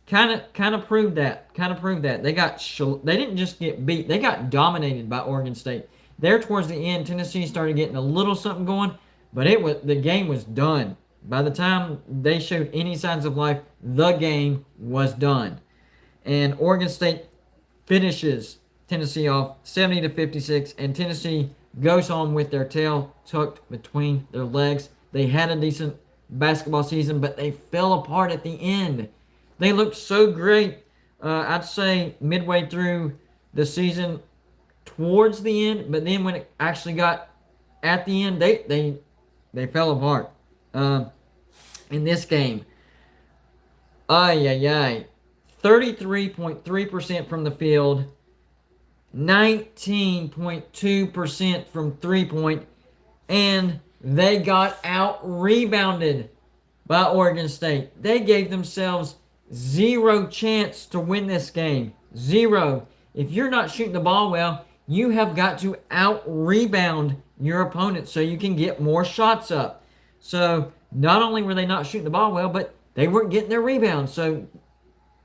Speaker 1: kind of proved that. They didn't just get beat. They got dominated by Oregon State. There towards the end, Tennessee started getting a little something going, but the game was done. By the time they showed any signs of life, the game was done. And Oregon State finishes Tennessee off 70-56, and Tennessee goes home with their tail tucked between their legs. They had a decent basketball season, but they fell apart at the end. They looked so great, I'd say midway through the season towards the end, but then when it actually got at the end, they fell apart. in this game. Ay, ay, ay. 33.3% from the field, 19.2% from 3-point, and they got out rebounded by Oregon State. They gave themselves zero chance to win this game. Zero. If you're not shooting the ball well, you have got to out rebound your opponent so you can get more shots up. So not only were they not shooting the ball well, but they weren't getting their rebounds. So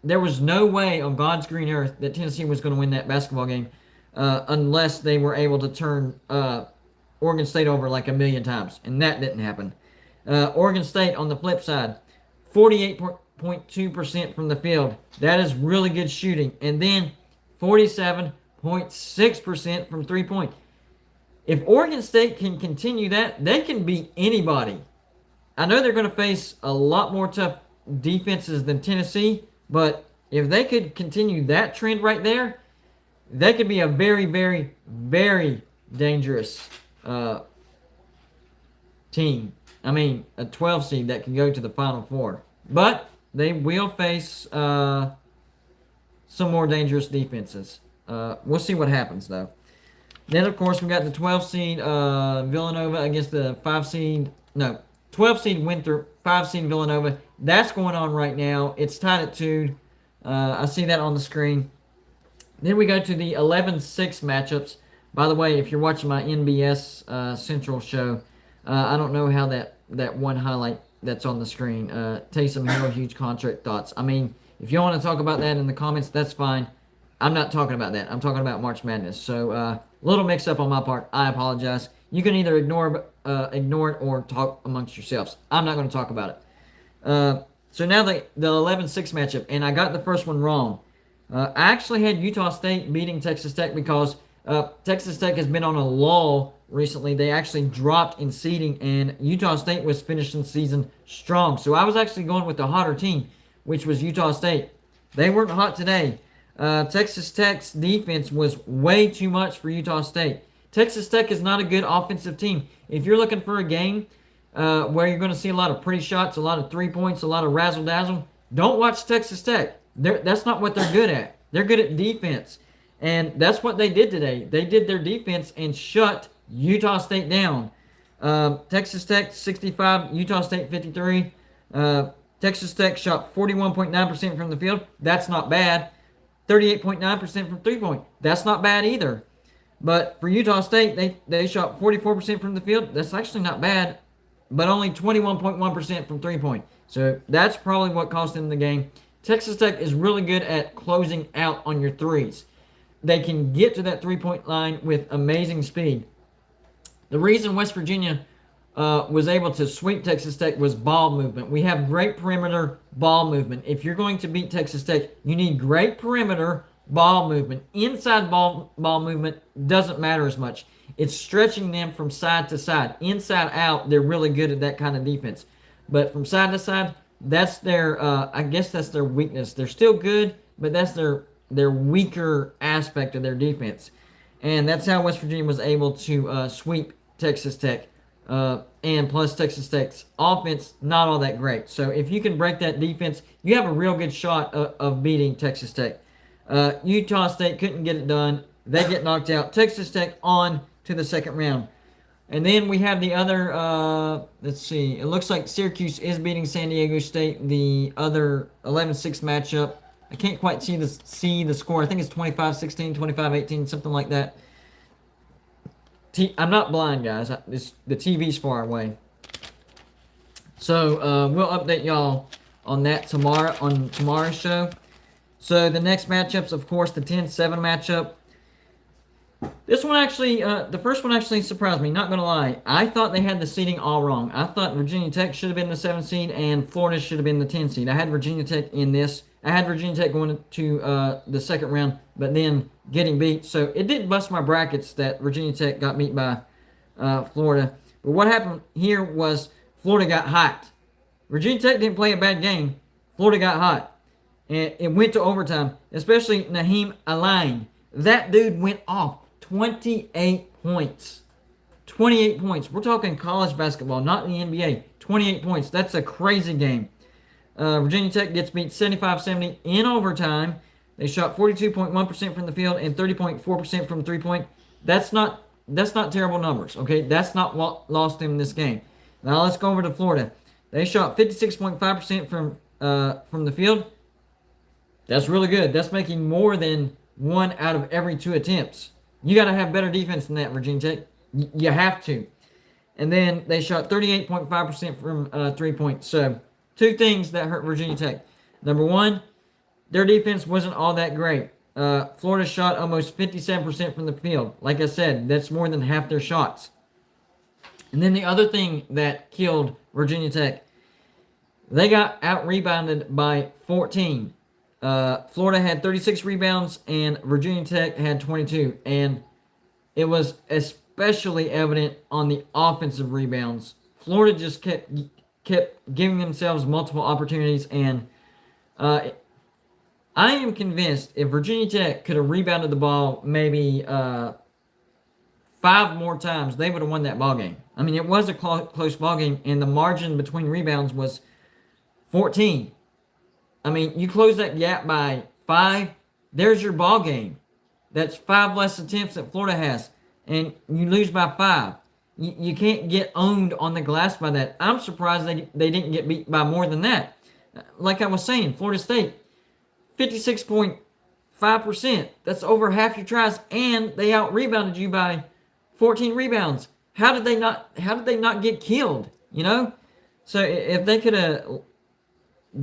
Speaker 1: there was no way on God's green earth that Tennessee was going to win that basketball game unless they were able to turn Oregon State over like a million times. And that didn't happen. Oregon State, on the flip side, 48.2% from the field. That is really good shooting. And then 47.6% from 3-point. If Oregon State can continue that, they can beat anybody. I know they're going to face a lot more tough defenses than Tennessee, but if they could continue that trend right there, they could be a very, very, very dangerous team. I mean, a 12 seed that can go to the Final Four. But they will face some more dangerous defenses. We'll see what happens, though. Then, of course, we got the 12 seed Villanova against the 12 seed Winthrop, 5 seed Villanova. That's going on right now. It's tied at 2. I see that on the screen. Then we go to the 11-6 matchups. By the way, if you're watching my NBS Central show, I don't know how that one highlight that's on the screen, Taysom Hill, huge contract thoughts. I mean, if you want to talk about that in the comments, that's fine. I'm not talking about that. I'm talking about March Madness. So, a little mix up on my part. I apologize. You can either ignore it or talk amongst yourselves. I'm not going to talk about it. So now the 11-6 matchup, and I got the first one wrong. I actually had Utah State beating Texas Tech because Texas Tech has been on a lull recently. They actually dropped in seeding, and Utah State was finishing the season strong. So I was actually going with the hotter team, which was Utah State. They weren't hot today. Texas Tech's defense was way too much for Utah State. Texas Tech is not a good offensive team. If you're looking for a game where you're going to see a lot of pretty shots, a lot of 3 points, a lot of razzle-dazzle, don't watch Texas Tech. That's not what they're good at. They're good at defense. And that's what they did today. They did their defense and shut Utah State down. Texas Tech 65, Utah State 53. Texas Tech shot 41.9% from the field. That's not bad. 38.9% from 3-point. That's not bad either. But for Utah State, they shot 44% from the field. That's actually not bad, but only 21.1% from 3-point. So that's probably what cost them the game. Texas Tech is really good at closing out on your threes. They can get to that 3-point line with amazing speed. The reason West Virginia was able to sweep Texas Tech was ball movement. We have great perimeter ball movement. If you're going to beat Texas Tech, you need great perimeter ball movement. Inside ball movement doesn't matter as much. It's stretching them from side to side. Inside out, they're really good at that kind of defense. But from side to side, that's their, I guess that's their weakness. They're still good, but that's their weaker aspect of their defense. And that's how West Virginia was able to sweep Texas Tech. And plus Texas Tech's offense, not all that great. So if you can break that defense, you have a real good shot of beating Texas Tech. Utah State couldn't get it done. They get knocked out. Texas Tech on to the second round. And then we have the other, let's see. It looks like Syracuse is beating San Diego State, the other 11-6 matchup. I can't quite see the score. I think it's 25-16, 25-18, something like that. I'm not blind, guys. The TV's far away. So we'll update y'all on that tomorrow on tomorrow's show. So the next matchups, of course, the 10-7 matchup. This one actually, the first one actually surprised me, not going to lie. I thought they had the seeding all wrong. I thought Virginia Tech should have been the 7 seed and Florida should have been the 10 seed. I had Virginia Tech in this. I had Virginia Tech going to the second round, but then getting beat. So it did bust my brackets that Virginia Tech got beat by Florida. But what happened here was Florida got hot. Virginia Tech didn't play a bad game. Florida got hot. And it went to overtime, especially Naheem Alain. That dude went off 28 points. 28 points. We're talking college basketball, not the NBA. 28 points. That's a crazy game. Virginia Tech gets beat 75-70 in overtime. They shot 42.1% from the field and 30.4% from three-point. That's not terrible numbers, okay? That's not what lost them this game. Now let's go over to Florida. They shot 56.5% from the field. That's really good. That's making more than 1 out of every 2 attempts. You got to have better defense than that, Virginia Tech. You have to. And then they shot 38.5% from three-point. So, 2 things that hurt Virginia Tech. Number 1, their defense wasn't all that great. Florida shot almost 57% from the field. Like I said, that's more than half their shots. And then the other thing that killed Virginia Tech, they got out-rebounded by 14. Florida had 36 rebounds and Virginia Tech had 22. And it was especially evident on the offensive rebounds. Florida just kept giving themselves multiple opportunities, and I am convinced if Virginia Tech could have rebounded the ball maybe 5 more times, they would have won that ball game. I mean, it was a close ball game, and the margin between rebounds was 14. I mean, you close that gap by 5, there's your ball game. That's 5 less attempts that Florida has, and you lose by 5. You can't get owned on the glass by that. I'm surprised they didn't get beat by more than that. Like I was saying, Florida State, 56.5%. That's over half your tries, and they out-rebounded you by 14 rebounds. How did they not get killed? You know? So if they could have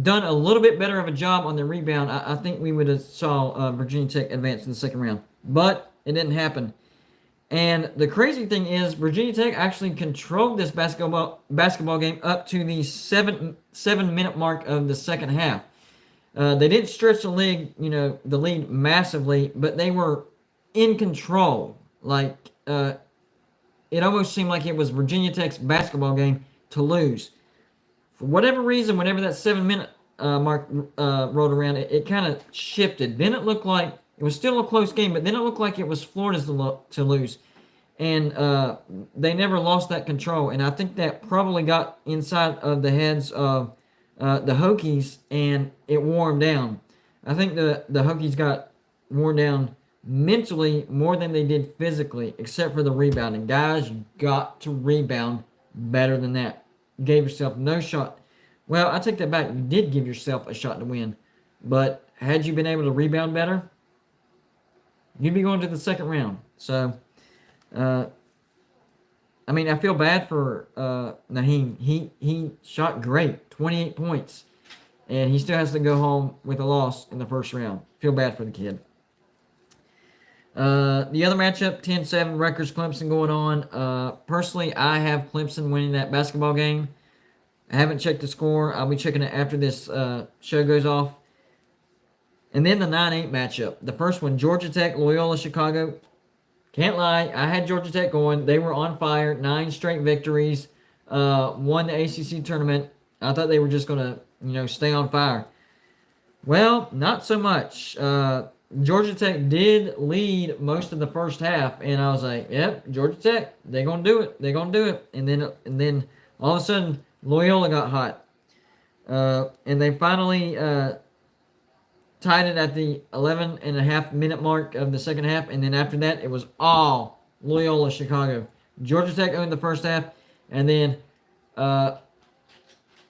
Speaker 1: done a little bit better of a job on the rebound, I think we would have saw Virginia Tech advance to the second round. But it didn't happen. And the crazy thing is, Virginia Tech actually controlled this basketball game up to the 7-minute mark of the second half. They didn't stretch the lead massively, but they were in control. Like it almost seemed like it was Virginia Tech's basketball game to lose. For whatever reason, whenever that 7-minute mark rolled around, it kind of shifted. Then it looked like it was still a close game, but then it looked like it was Florida's to lose. And they never lost that control. And I think that probably got inside of the heads of the Hokies, and it wore them down. I think the Hokies got worn down mentally more than they did physically, except for the rebounding. Guys, you got to rebound better than that. You gave yourself no shot. Well, I take that back. You did give yourself a shot to win. But had you been able to rebound better, you'd be going to the second round. So, I mean, I feel bad for Naheem. He shot great, 28 points. And he still has to go home with a loss in the first round. Feel bad for the kid. The other matchup, 10-7, Rutgers Clemson going on. Personally, I have Clemson winning that basketball game. I haven't checked the score. I'll be checking it after this show goes off. And then the 9-8 matchup. The first one, Georgia Tech, Loyola Chicago. Can't lie, I had Georgia Tech going. They were on fire. 9 straight victories. Won the ACC tournament. I thought they were just going to, stay on fire. Well, not so much. Georgia Tech did lead most of the first half, and I was like, yep, Georgia Tech, they're going to do it. They're going to do it. And then all of a sudden, Loyola got hot. And they finally tied it at the 11.5-minute mark of the second half, and then after that, it was all Loyola Chicago. Georgia Tech owned the first half, and then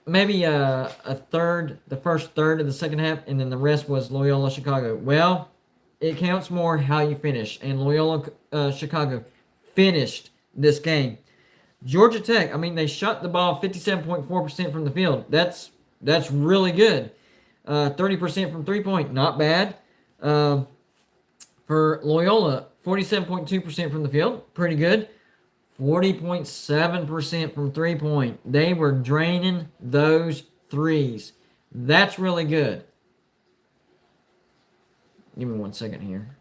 Speaker 1: maybe the first third of the second half, and then the rest was Loyola Chicago. Well, it counts more how you finish, and Loyola Chicago finished this game. Georgia Tech, I mean, they shot the ball 57.4% from the field. That's really good. 30% from three-point, not bad. For Loyola, 47.2% from the field, pretty good. 40.7% from three-point. They were draining those threes. That's really good. Give me 1 second here.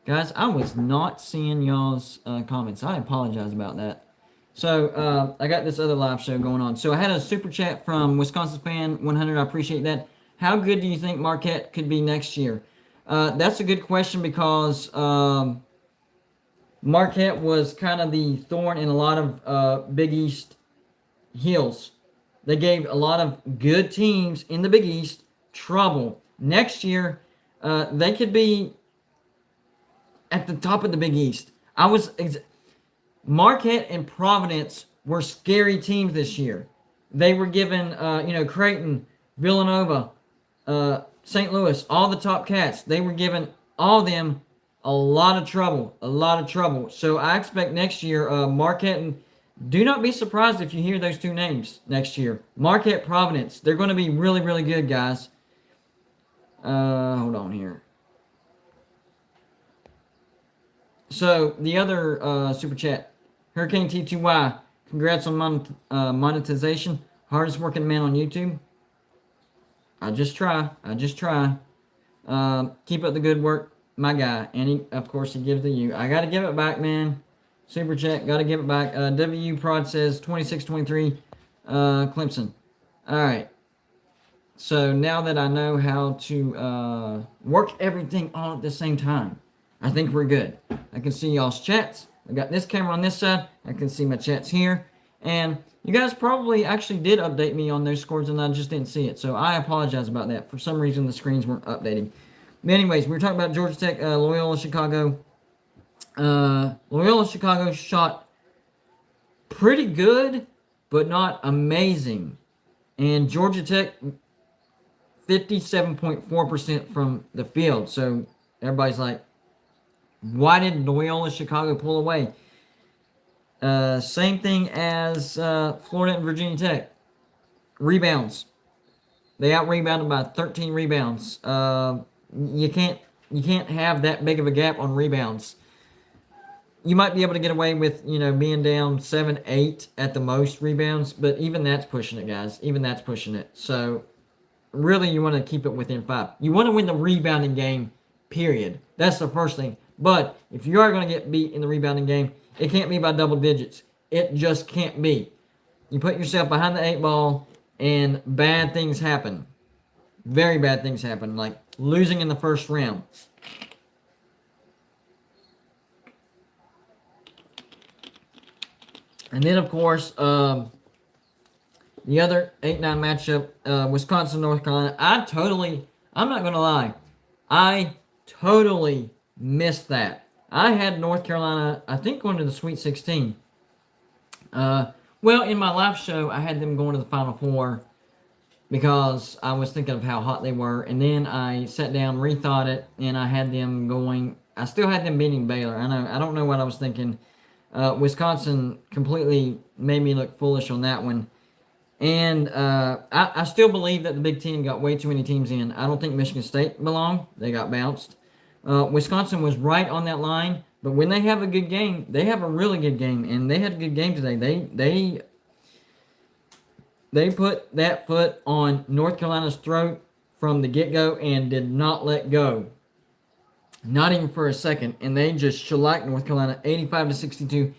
Speaker 1: Guys, I was not seeing y'all's comments. I apologize about that. So, I got this other live show going on. So, I had a super chat from Wisconsin Fan 100. I appreciate that. How good do you think Marquette could be next year? That's a good question because Marquette was kind of the thorn in a lot of Big East heels. They gave a lot of good teams in the Big East trouble. Next year, they could be at the top of the Big East. Marquette and Providence were scary teams this year. They were given, Creighton, Villanova, St. Louis, all the top cats. They were given all of them a lot of trouble, So I expect next year, Marquette and do not be surprised if you hear those two names next year. Marquette, Providence. They're going to be really, really good, guys. Hold on here. So the other super chat, Hurricane T2Y. Congrats on monetization. Hardest working man on YouTube. I just try. Keep up the good work, my guy. And he, of course, he gives to you. I got to give it back, man. Super chat, got to give it back. WU Prod says 26-23, Clemson. All right. So now that I know how to work everything all at the same time, I think we're good. I can see y'all's chats. I got this camera on this side. I can see my chats here. And you guys probably actually did update me on those scores and I just didn't see it. So I apologize about that. For some reason, the screens weren't updating. But anyways, we were talking about Georgia Tech, Loyola Chicago. Loyola Chicago shot pretty good, but not amazing. And Georgia Tech, 57.4% from the field. So everybody's like, why did Loyola Chicago pull away? Same thing as Florida and Virginia Tech. Rebounds. They out-rebounded by 13 rebounds. You can't have that big of a gap on rebounds. You might be able to get away with, being down 7, 8 at the most rebounds, but even that's pushing it, guys. Even that's pushing it. So, really, you want to keep it within 5. You want to win the rebounding game, period. That's the first thing. But if you are going to get beat in the rebounding game, it can't be by double digits. It just can't be. You put yourself behind the 8 ball, and bad things happen. Very bad things happen, like losing in the first round. And then, of course, the other 8-9 matchup, Wisconsin, North Carolina. I'm not going to lie, I totally missed that. I had North Carolina, I think, going to the Sweet 16. Well, in my live show, I had them going to the Final Four because I was thinking of how hot they were. And then I sat down, rethought it, and I had them going. I still had them beating Baylor. I don't know what I was thinking. Wisconsin completely made me look foolish on that one. And I still believe that the Big Ten got way too many teams in. I don't think Michigan State belonged. They got bounced. Wisconsin was right on that line. But when they have a good game, they have a really good game. And they had a good game today. They put that foot on North Carolina's throat from the get-go and did not let go. Not even for a second. And they just shellacked North Carolina 85-62.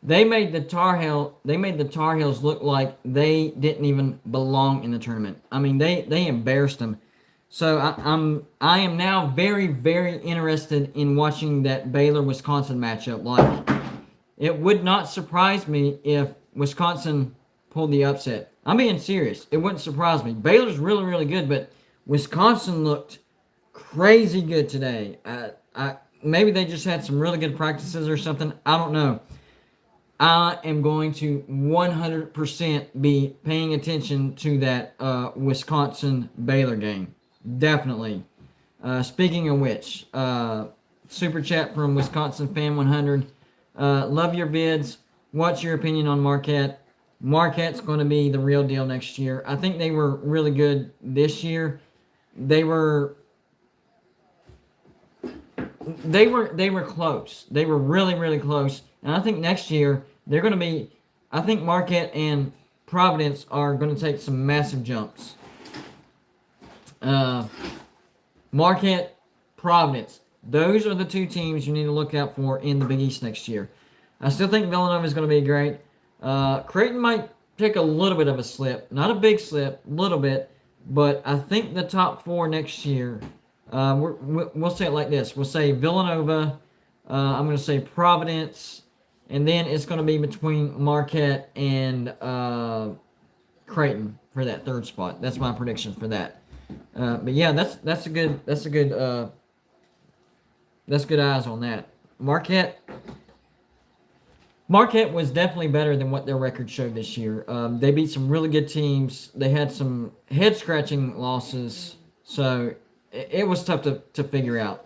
Speaker 1: They made the Tar Heels look like they didn't even belong in the tournament. I mean, they embarrassed them. So I am now very, very interested in watching that Baylor-Wisconsin matchup. Like, it would not surprise me if Wisconsin pulled the upset. I'm being serious. It wouldn't surprise me. Baylor's really, really good, but Wisconsin looked crazy good today. Maybe they just had some really good practices or something. I don't know. I am going to 100% be paying attention to that Wisconsin-Baylor game. Definitely. Speaking of which, super chat from Wisconsin Fan 100. Love your vids. What's your opinion on Marquette? Marquette's going to be the real deal next year. I think they were really good this year. They were close. They were really, really close. And I think next year they're going to be. I think Marquette and Providence are going to take some massive jumps. Marquette, Providence. Those are the two teams you need to look out for in the Big East next year. I still think Villanova is going to be great. Creighton might take a little bit of a slip. Not a big slip, a little bit. But I think the top 4 next year, we'll say it like this. We'll say Villanova, I'm going to say Providence, and then it's going to be between Marquette and Creighton for that third spot. That's my prediction for that. But yeah, that's good eyes on that. Marquette was definitely better than what their record showed this year. They beat some really good teams. They had some head scratching losses, so it was tough to figure out.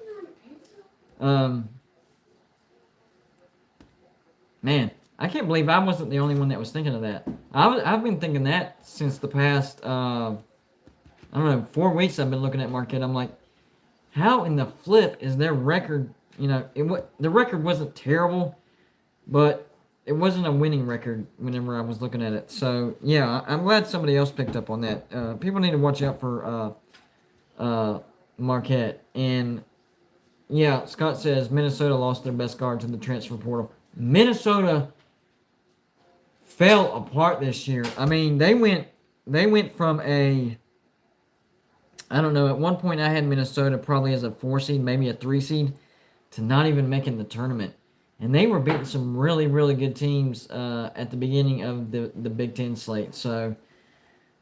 Speaker 1: Man, I can't believe I wasn't the only one that was thinking of that. I've been thinking that since the past, I don't know, 4 weeks I've been looking at Marquette. I'm like, how in the flip is their record, the record wasn't terrible, but it wasn't a winning record whenever I was looking at it. So, yeah, I'm glad somebody else picked up on that. People need to watch out for Marquette. And, yeah, Scott says Minnesota lost their best guard to the transfer portal. Minnesota fell apart this year. I mean, they went from I don't know, at one point I had Minnesota probably as a 4 seed, maybe a 3 seed, to not even making the tournament. And they were beating some really, really good teams at the beginning of the Big Ten slate. So,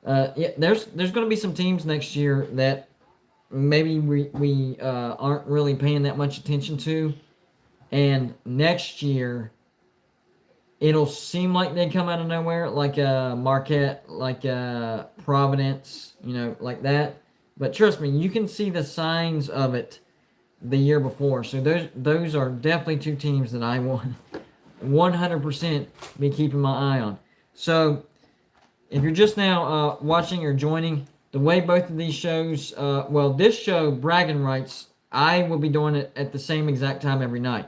Speaker 1: yeah, there's going to be some teams next year that maybe we aren't really paying that much attention to. And next year, it'll seem like they come out of nowhere, like Marquette, like Providence, like that. But trust me, you can see the signs of it the year before. So those are definitely two teams that I want 100% be keeping my eye on. So if you're just now watching or joining, the way both of these shows, this show, Bragging Rights, I will be doing it at the same exact time every night.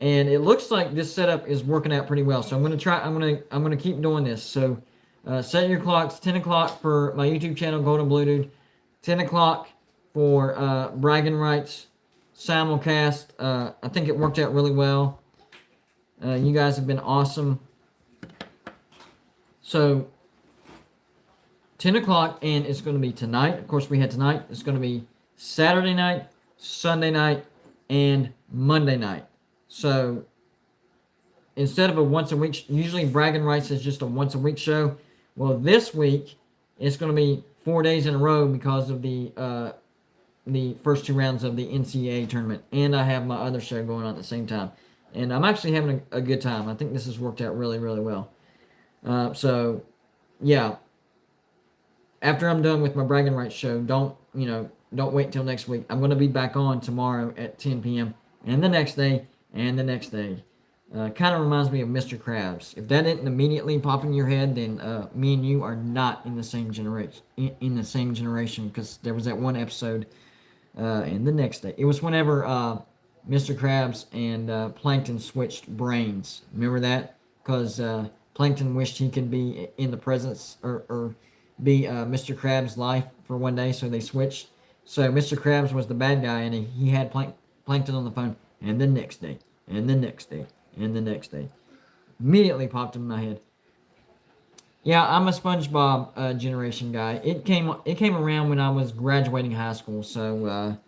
Speaker 1: And it looks like this setup is working out pretty well. So I'm gonna keep doing this. So set your clocks, 10 o'clock for my YouTube channel, Golden Blue Dude, 10 o'clock for Bragging Rights simulcast. I think it worked out really well. You guys have been awesome. So 10 o'clock, and it's going to be tonight. Of course, we had tonight. It's going to be Saturday night, Sunday night, and Monday night. So instead of a once a week, usually Bragging Rights is just a once a week show. Well, this week it's going to be 4 days in a row because of the first 2 rounds of the NCAA tournament, and I have my other show going on at the same time. And I'm actually having a good time. I think this has worked out really, really well. So, yeah. After I'm done with my Bragging Rights show, don't wait till next week. I'm going to be back on tomorrow at 10 p.m. and the next day and the next day. Kind of reminds me of Mr. Krabs. If that didn't immediately pop in your head, then me and you are not in the same generation. In the same generation, because there was that one episode, and the next day. It was whenever Mr. Krabs and Plankton switched brains. Remember that? Because Plankton wished he could be in the presence or be Mr. Krabs' life for one day, so they switched. So Mr. Krabs was the bad guy, and he had Plankton on the phone, and the next day, and the next day, and the next day. Immediately popped in my head. Yeah, I'm a SpongeBob generation guy. It came around when I was graduating high school, so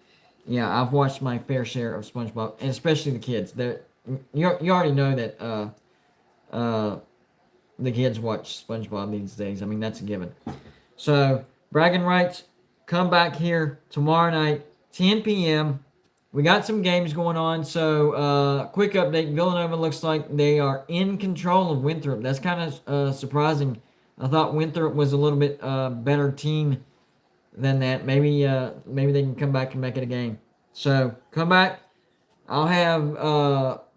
Speaker 1: yeah, I've watched my fair share of SpongeBob, and especially the kids. You already know that the kids watch SpongeBob these days. I mean, that's a given. So, Bragging Rights, come back here tomorrow night, 10 p.m. We got some games going on. So, quick update. Villanova looks like they are in control of Winthrop. That's kind of surprising. I thought Winthrop was a little bit better team than that. Maybe they can come back and make it a game. So, come back. I'll have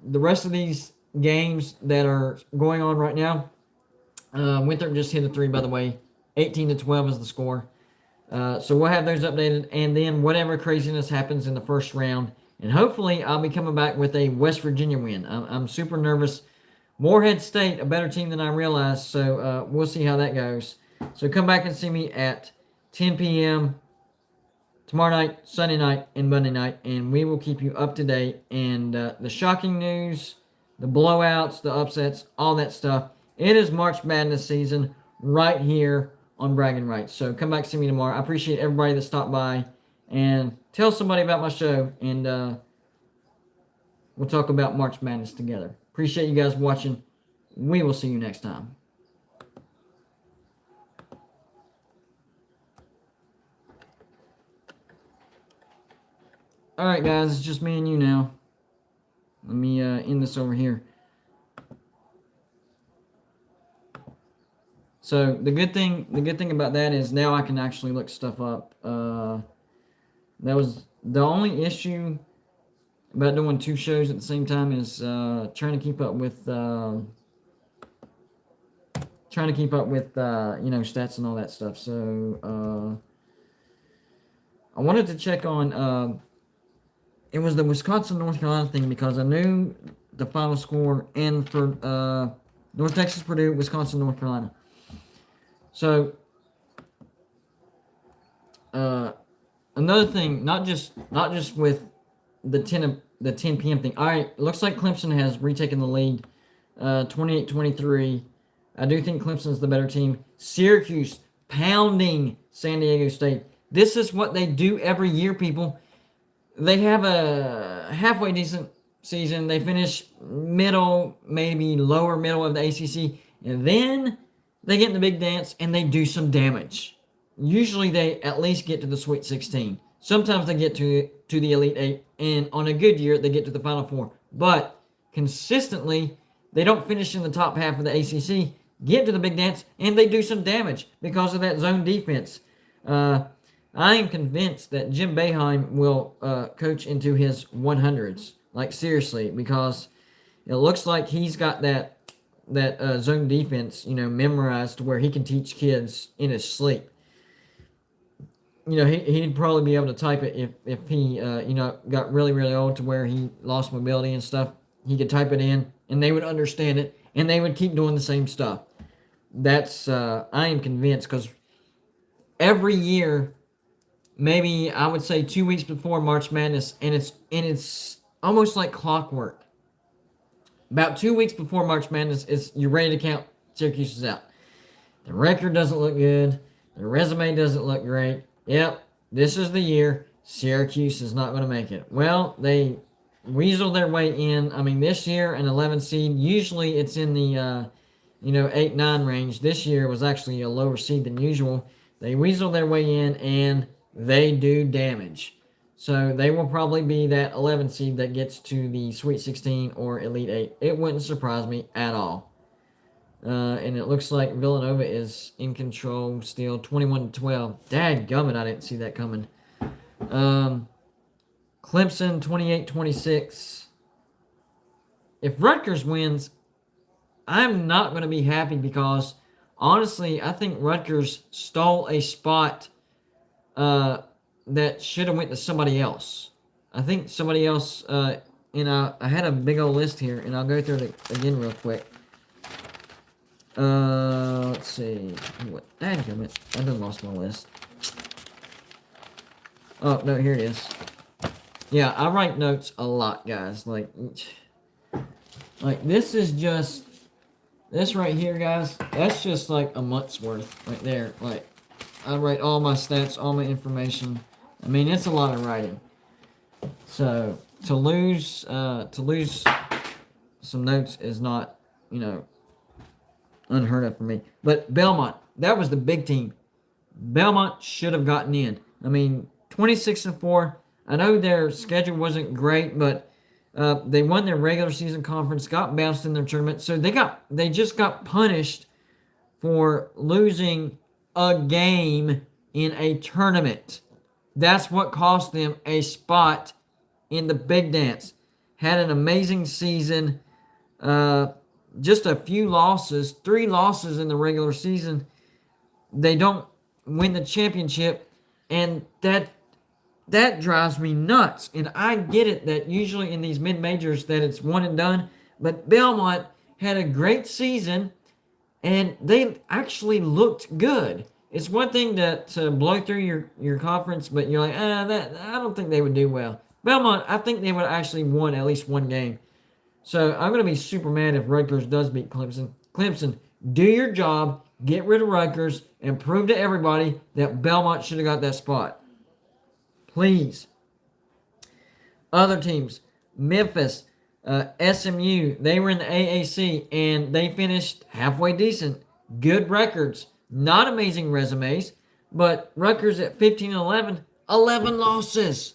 Speaker 1: the rest of these games that are going on right now. Winthrop just hit a 3, by the way. 18-12 is the score. So we'll have those updated, and then whatever craziness happens in the first round, and hopefully I'll be coming back with a West Virginia win. I'm super nervous. Morehead State, a better team than I realized, so we'll see how that goes. So come back and see me at 10 p.m. tomorrow night, Sunday night, and Monday night, and we will keep you up to date. And the shocking news, the blowouts, the upsets, all that stuff. It is March Madness season right here on Bragging Rights. So come back and see me tomorrow. I appreciate everybody that stopped by, and tell somebody about my show, and we'll talk about March Madness together. Appreciate you guys watching. We will see you next time. Alright guys, it's just me and you now. Let me end this over here. So the good thing about that is now I can actually look stuff up. That was the only issue about doing 2 shows at the same time is trying to keep up with stats and all that stuff. So I wanted to check on it was the Wisconsin North Carolina thing because I knew the final score and for North Texas Purdue, Wisconsin North Carolina. So another thing, not just with the 10 p.m. thing. All right, looks like Clemson has retaken the lead, 28-23. I do think Clemson's the better team. Syracuse pounding San Diego State. This is what they do every year, people. They have a halfway decent season. They finish middle, maybe lower middle of the ACC, and then they get in the big dance and they do some damage. Usually they at least get to the Sweet 16. Sometimes they get to the Elite 8, and on a good year, they get to the Final 4. But consistently, they don't finish in the top half of the ACC, get to the big dance, and they do some damage because of that zone defense. I am convinced that Jim Boeheim will coach into his 100s. Like, seriously, because it looks like he's got that zone defense, memorized to where he can teach kids in his sleep. He'd probably be able to type it if he, got really, really old to where he lost mobility and stuff. He could type it in, and they would understand it, and they would keep doing the same stuff. That's, I am convinced, because every year, maybe I would say 2 weeks before March Madness, and it's almost like clockwork. About 2 weeks before March Madness, you're ready to count Syracuse is out. The record doesn't look good. The resume doesn't look great. Yep, this is the year Syracuse is not going to make it. Well, they weaseled their way in. I mean, this year, an 11 seed. Usually it's in the, 8-9 range. This year was actually a lower seed than usual. They weaseled their way in, and they do damage. So they will probably be that 11 seed that gets to the Sweet 16 or Elite 8. It wouldn't surprise me at all. And it looks like Villanova is in control still, 21-12. Dadgummit, I didn't see that coming. Clemson, 28-26. If Rutgers wins, I'm not going to be happy because, honestly, I think Rutgers stole a spot that should have went to somebody else. I think somebody else, and I had a big old list here, and I'll go through it again real quick. Let's see. What? Dadgummit. I done lost my list. Oh, no, here it is. Yeah, I write notes a lot, guys. Like this is just, this right here, guys, that's just like a month's worth right there. Like, I write all my stats, all my information. I mean, it's a lot of writing. So, to lose some notes is not, unheard of for me. But Belmont, that was the big team. Belmont should have gotten in. I mean, 26-4. I know their schedule wasn't great, but they won their regular season conference, got bounced in their tournament. So they just got punished for losing a game in a tournament. That's what cost them a spot in the big dance. Had an amazing season. Just a few losses, 3 losses in the regular season. They don't win the championship, and that drives me nuts. And I get it that usually in these mid-majors that it's one and done, but Belmont had a great season, and they actually looked good. It's one thing to blow through your conference, but you're like, I don't think they would do well. Belmont, I think they would have actually won at least one game. So I'm going to be super mad if Rutgers does beat Clemson. Clemson, do your job, get rid of Rutgers, and prove to everybody that Belmont should have got that spot. Please. Other teams, Memphis, SMU, they were in the AAC and they finished halfway decent. Good records. Not amazing resumes, but Rutgers at 15 and 11, 11 losses.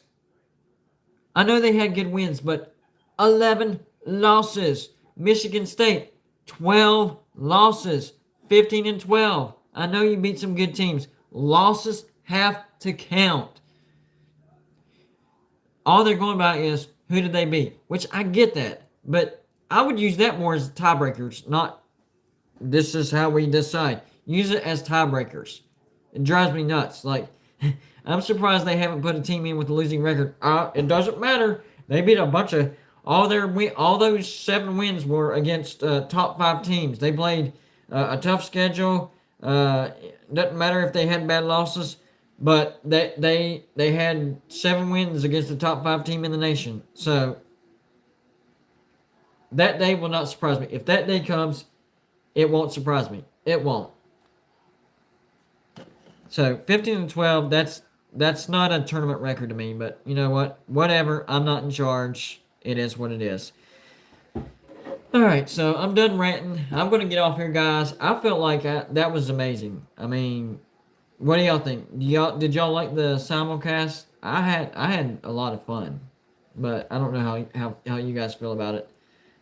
Speaker 1: I know they had good wins, but 11 losses. Michigan State, 12 losses, 15 and 12. I know you beat some good teams. Losses have to count. All they're going by is who did they beat, which I get that. But I would use that more as tiebreakers, not this is how we decide. Use it as tiebreakers. It drives me nuts. Like, I'm surprised they haven't put a team in with a losing record. It doesn't matter. They beat a bunch of all those 7 wins were against top 5 teams. They played a tough schedule. Doesn't matter if they had bad losses, but they had 7 wins against the top 5 team in the nation. So that day will not surprise me. If that day comes, it won't surprise me. It won't. So 15 and 12, that's not a tournament record to me, but you know what? Whatever. I'm not in charge. It is what it is. All right, so I'm done ranting. I'm going to get off here, guys. I felt like that was amazing. I mean, what do y'all think? Did y'all like the simulcast? I had a lot of fun, but I don't know how you guys feel about it.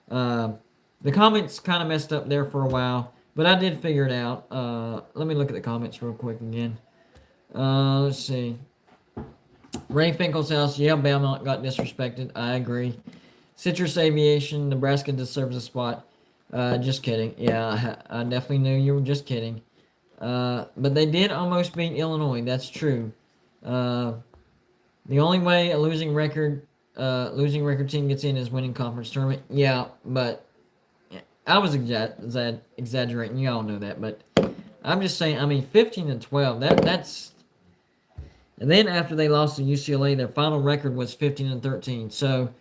Speaker 1: The comments kind of messed up there for a while, but I did figure it out. Let me look at the comments real quick again. Let's see. Ray Finkel's house. Yeah, Belmont got disrespected. I agree. Citrus Aviation. Nebraska deserves a spot. Just kidding. Yeah, I definitely knew you were just kidding. But they did almost beat Illinois. That's true. The only way a losing record team gets in is winning conference tournament. Yeah, but I was exaggerating. You all know that, but I'm just saying. I mean, 15 and 12. That's. And then after they lost to UCLA, their final record was 15 and 13. So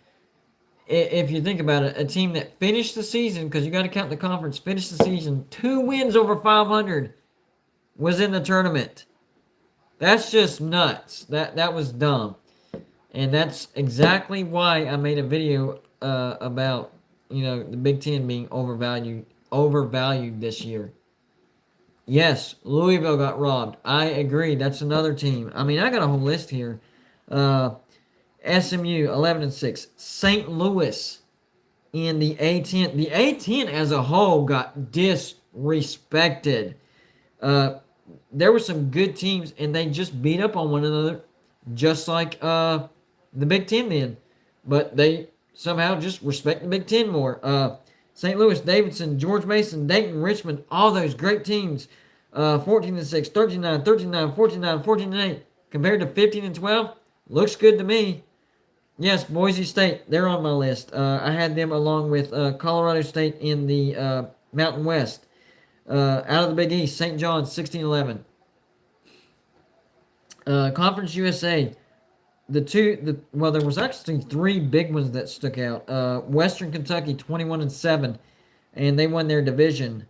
Speaker 1: if you think about it, a team that finished the season, because you got to count the conference, finished the season 2 wins over 500, was in the tournament. That's just nuts. That was dumb. And that's exactly why I made a video about, the Big Ten being overvalued this year. Yes, Louisville got robbed. I agree. That's another team. I mean, I got a whole list here. SMU 11 and 6. St. Louis in the A10. The A10 as a whole got disrespected. There were some good teams, and they just beat up on one another, just like the Big Ten did. But they somehow just respect the Big Ten more. St. Louis, Davidson, George Mason, Dayton, Richmond, all those great teams. 14 and 6, 13-9, 13-9, 14-9, 14-8. Compared to 15 and 12, looks good to me. Yes, Boise State, they're on my list. I had them along with Colorado State in the Mountain West. Out of the Big East, St. John's, 16-11. Conference USA, there was actually 3 big ones that stuck out. Western Kentucky, 21 and 7, and they won their division.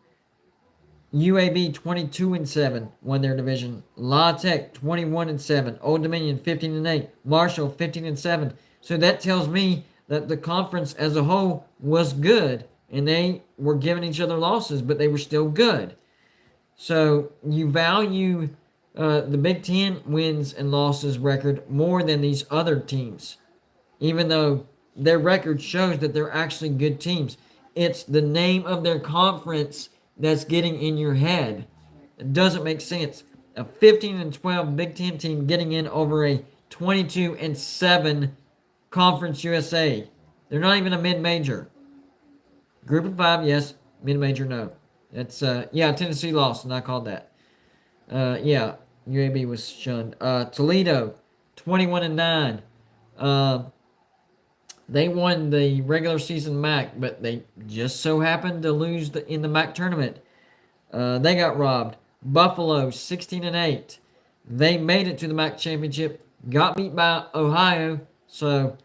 Speaker 1: UAB, 22 and 7, won their division. La Tech, 21 and 7. Old Dominion, 15 and 8. Marshall, 15 and 7. So that tells me that the conference as a whole was good, and they were giving each other losses, but they were still good. So you value the Big Ten wins and losses record more than these other teams, even though their record shows that they're actually good teams. It's the name of their conference that's getting in your head. It doesn't make sense. A 15 and 12 Big Ten team getting in over a 22 and 7 Conference USA. They're not even a mid-major. Group of 5, yes. Mid-major, no. It's Tennessee lost, and I called that. UAB was shunned. Toledo, 21 and 9. They won the regular season MAC, but they just so happened to lose in the MAC tournament. They got robbed. Buffalo, 16 and 8. They made it to the MAC championship, got beat by Ohio, so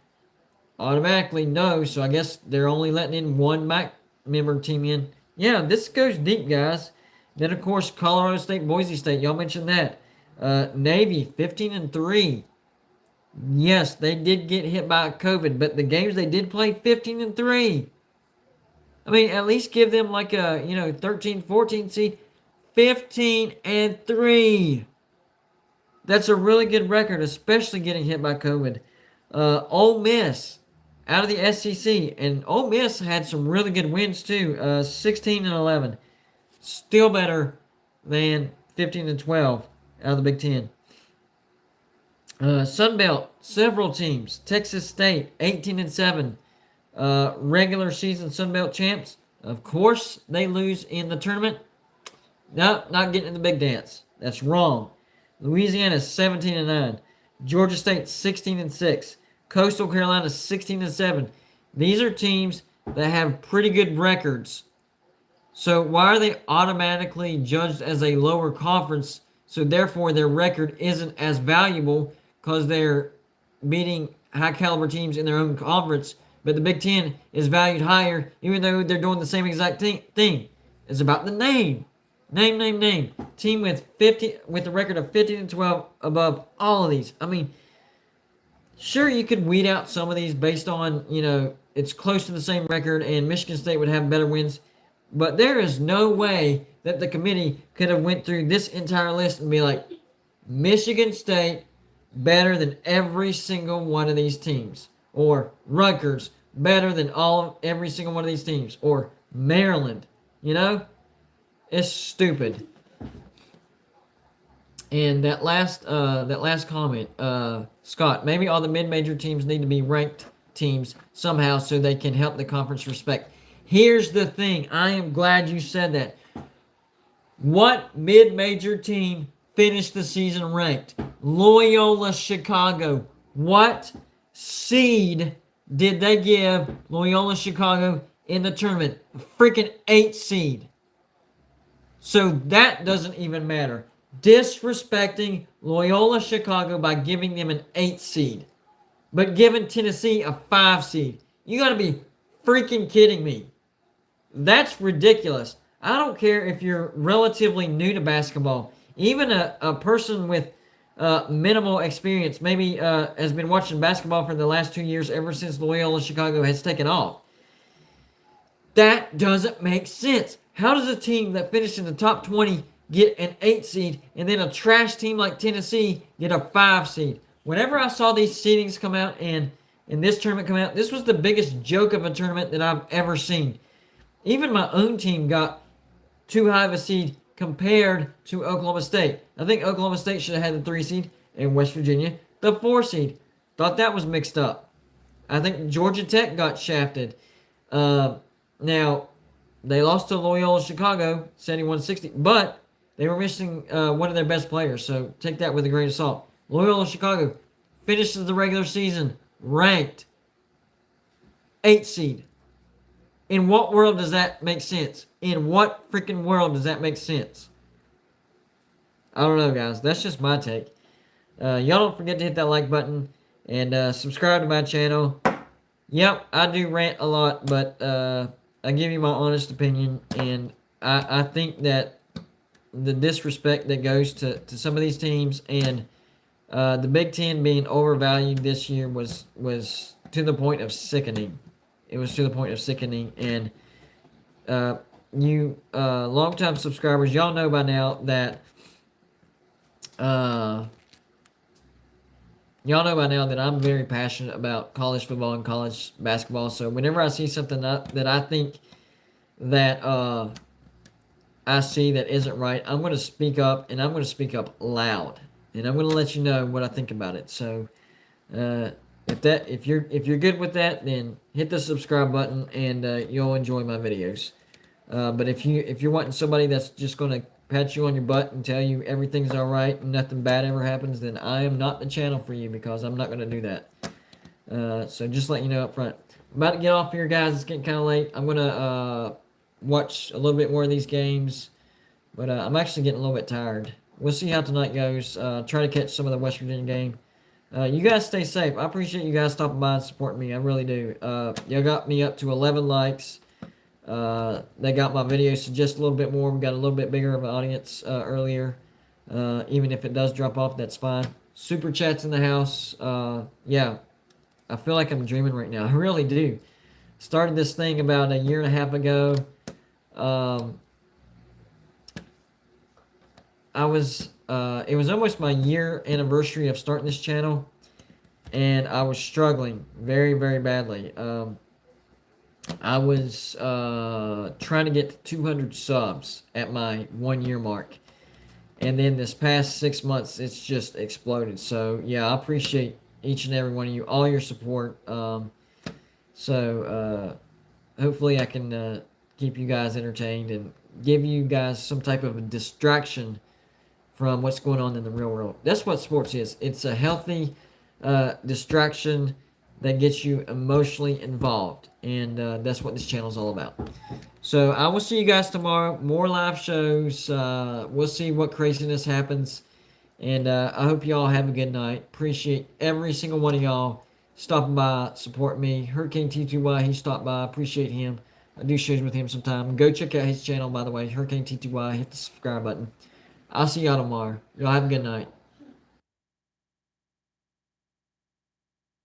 Speaker 1: automatically no. So I guess they're only letting in one MAC member team in. Yeah, this goes deep, guys. Then of course Colorado State, Boise State. Y'all mentioned that. Navy, 15 and 3. Yes, they did get hit by COVID, but the games they did play 15-3. I mean, at least give them like a, 13, 14 seed. 15-3. That's a really good record, especially getting hit by COVID. Ole Miss out of the SEC, and Ole Miss had some really good wins too. 16-11, still better than 15-12 out of the Big Ten. Sun Belt, several teams. Texas State, 18-7, regular season Sun Belt champs. Of course, they lose in the tournament. No, not getting in the big dance. That's wrong. Louisiana 17-9. Georgia State 16-6. Coastal Carolina 16-7. These are teams that have pretty good records. So why are they automatically judged as a lower conference? So therefore their record isn't as valuable because they're beating high caliber teams in their own conference. But the Big Ten is valued higher, even though they're doing the same exact thing. It's about the name. Name. Team with a record of 15-12 above all of these. I mean, sure, you could weed out some of these based on, it's close to the same record and Michigan State would have better wins. But there is no way that the committee could have went through this entire list and be like, Michigan State better than every single one of these teams. Or Rutgers better than every single one of these teams. Or Maryland. It's stupid. And that last comment, Scott, maybe all the mid-major teams need to be ranked teams somehow so they can help the conference respect. Here's the thing. I am glad you said that. What mid-major team finished the season ranked? Loyola Chicago. What seed did they give Loyola Chicago in the tournament? A freaking 8 seed. So that doesn't even matter. Disrespecting Loyola Chicago by giving them an 8 seed. But giving Tennessee a 5 seed. You gotta be freaking kidding me. That's ridiculous. I don't care if you're relatively new to basketball. Even a person with minimal experience, maybe has been watching basketball for the last 2 years ever since Loyola Chicago has taken off. That doesn't make sense. How does a team that finished in the top 20 get an 8 seed and then a trash team like Tennessee get a 5 seed? Whenever I saw these seedings come out and this tournament come out, this was the biggest joke of a tournament that I've ever seen. Even my own team got too high of a seed compared to Oklahoma State. I think Oklahoma State should have had the 3 seed and West Virginia the 4 seed. Thought that was mixed up. I think Georgia Tech got shafted. Now, they lost to Loyola Chicago, 71-60, but they were missing one of their best players, so take that with a grain of salt. Loyola Chicago finishes the regular season ranked 8 seed. In what world does that make sense? In what freaking world does that make sense? I don't know, guys. That's just my take. Y'all don't forget to hit that like button and subscribe to my channel. Yep, I do rant a lot, but I give you my honest opinion, and I think that the disrespect that goes to some of these teams and the Big Ten being overvalued this year was to the point of sickening. It was to the point of sickening, and you long-time subscribers, y'all know by now that I'm very passionate about college football and college basketball. So whenever I see something that I think that I see that isn't right, I'm going to speak up, and I'm going to speak up loud, and I'm going to let you know what I think about it. So if you're good with that, then hit the subscribe button, and you'll enjoy my videos. But if you're wanting somebody that's just going to pat you on your butt and tell you everything's all right and nothing bad ever happens, then I am not the channel for you, because I'm not going to do that. So just let you know up front. I'm about to get off here, guys. It's getting kind of late. I'm going to watch a little bit more of these games, but I'm actually getting a little bit tired. We'll see how tonight goes. Try to catch some of the West Virginia game. You guys stay safe. I appreciate you guys stopping by and supporting me. I really do. Y'all got me up to 11 likes. They got my videos to just a little bit more. We got a little bit bigger of an audience earlier. Even if it does drop off, that's fine. Super chats in the house. Yeah, I feel like I'm dreaming right now. I really do. Started this thing about a year and a half ago. Um, it was almost my year anniversary of starting this channel, and I was struggling very, very badly. I was trying to get to 200 subs at my 1 year mark. And then this past 6 months, it's just exploded. So, yeah, I appreciate each and every one of you, all your support. Hopefully, I can keep you guys entertained and give you guys some type of a distraction from what's going on in the real world. That's what sports is. It's a healthy distraction that gets you emotionally involved, and that's what this channel is all about. So I will see you guys tomorrow. More live shows. We'll see what craziness happens, and I hope y'all have a good night. Appreciate every single one of y'all stopping by, support me. Hurricane T2Y, he stopped by. Appreciate him. I do shows with him sometime. Go check out his channel, by the way. Hurricane T2Y. Hit the subscribe button. I'll see y'all tomorrow. Y'all have a good night.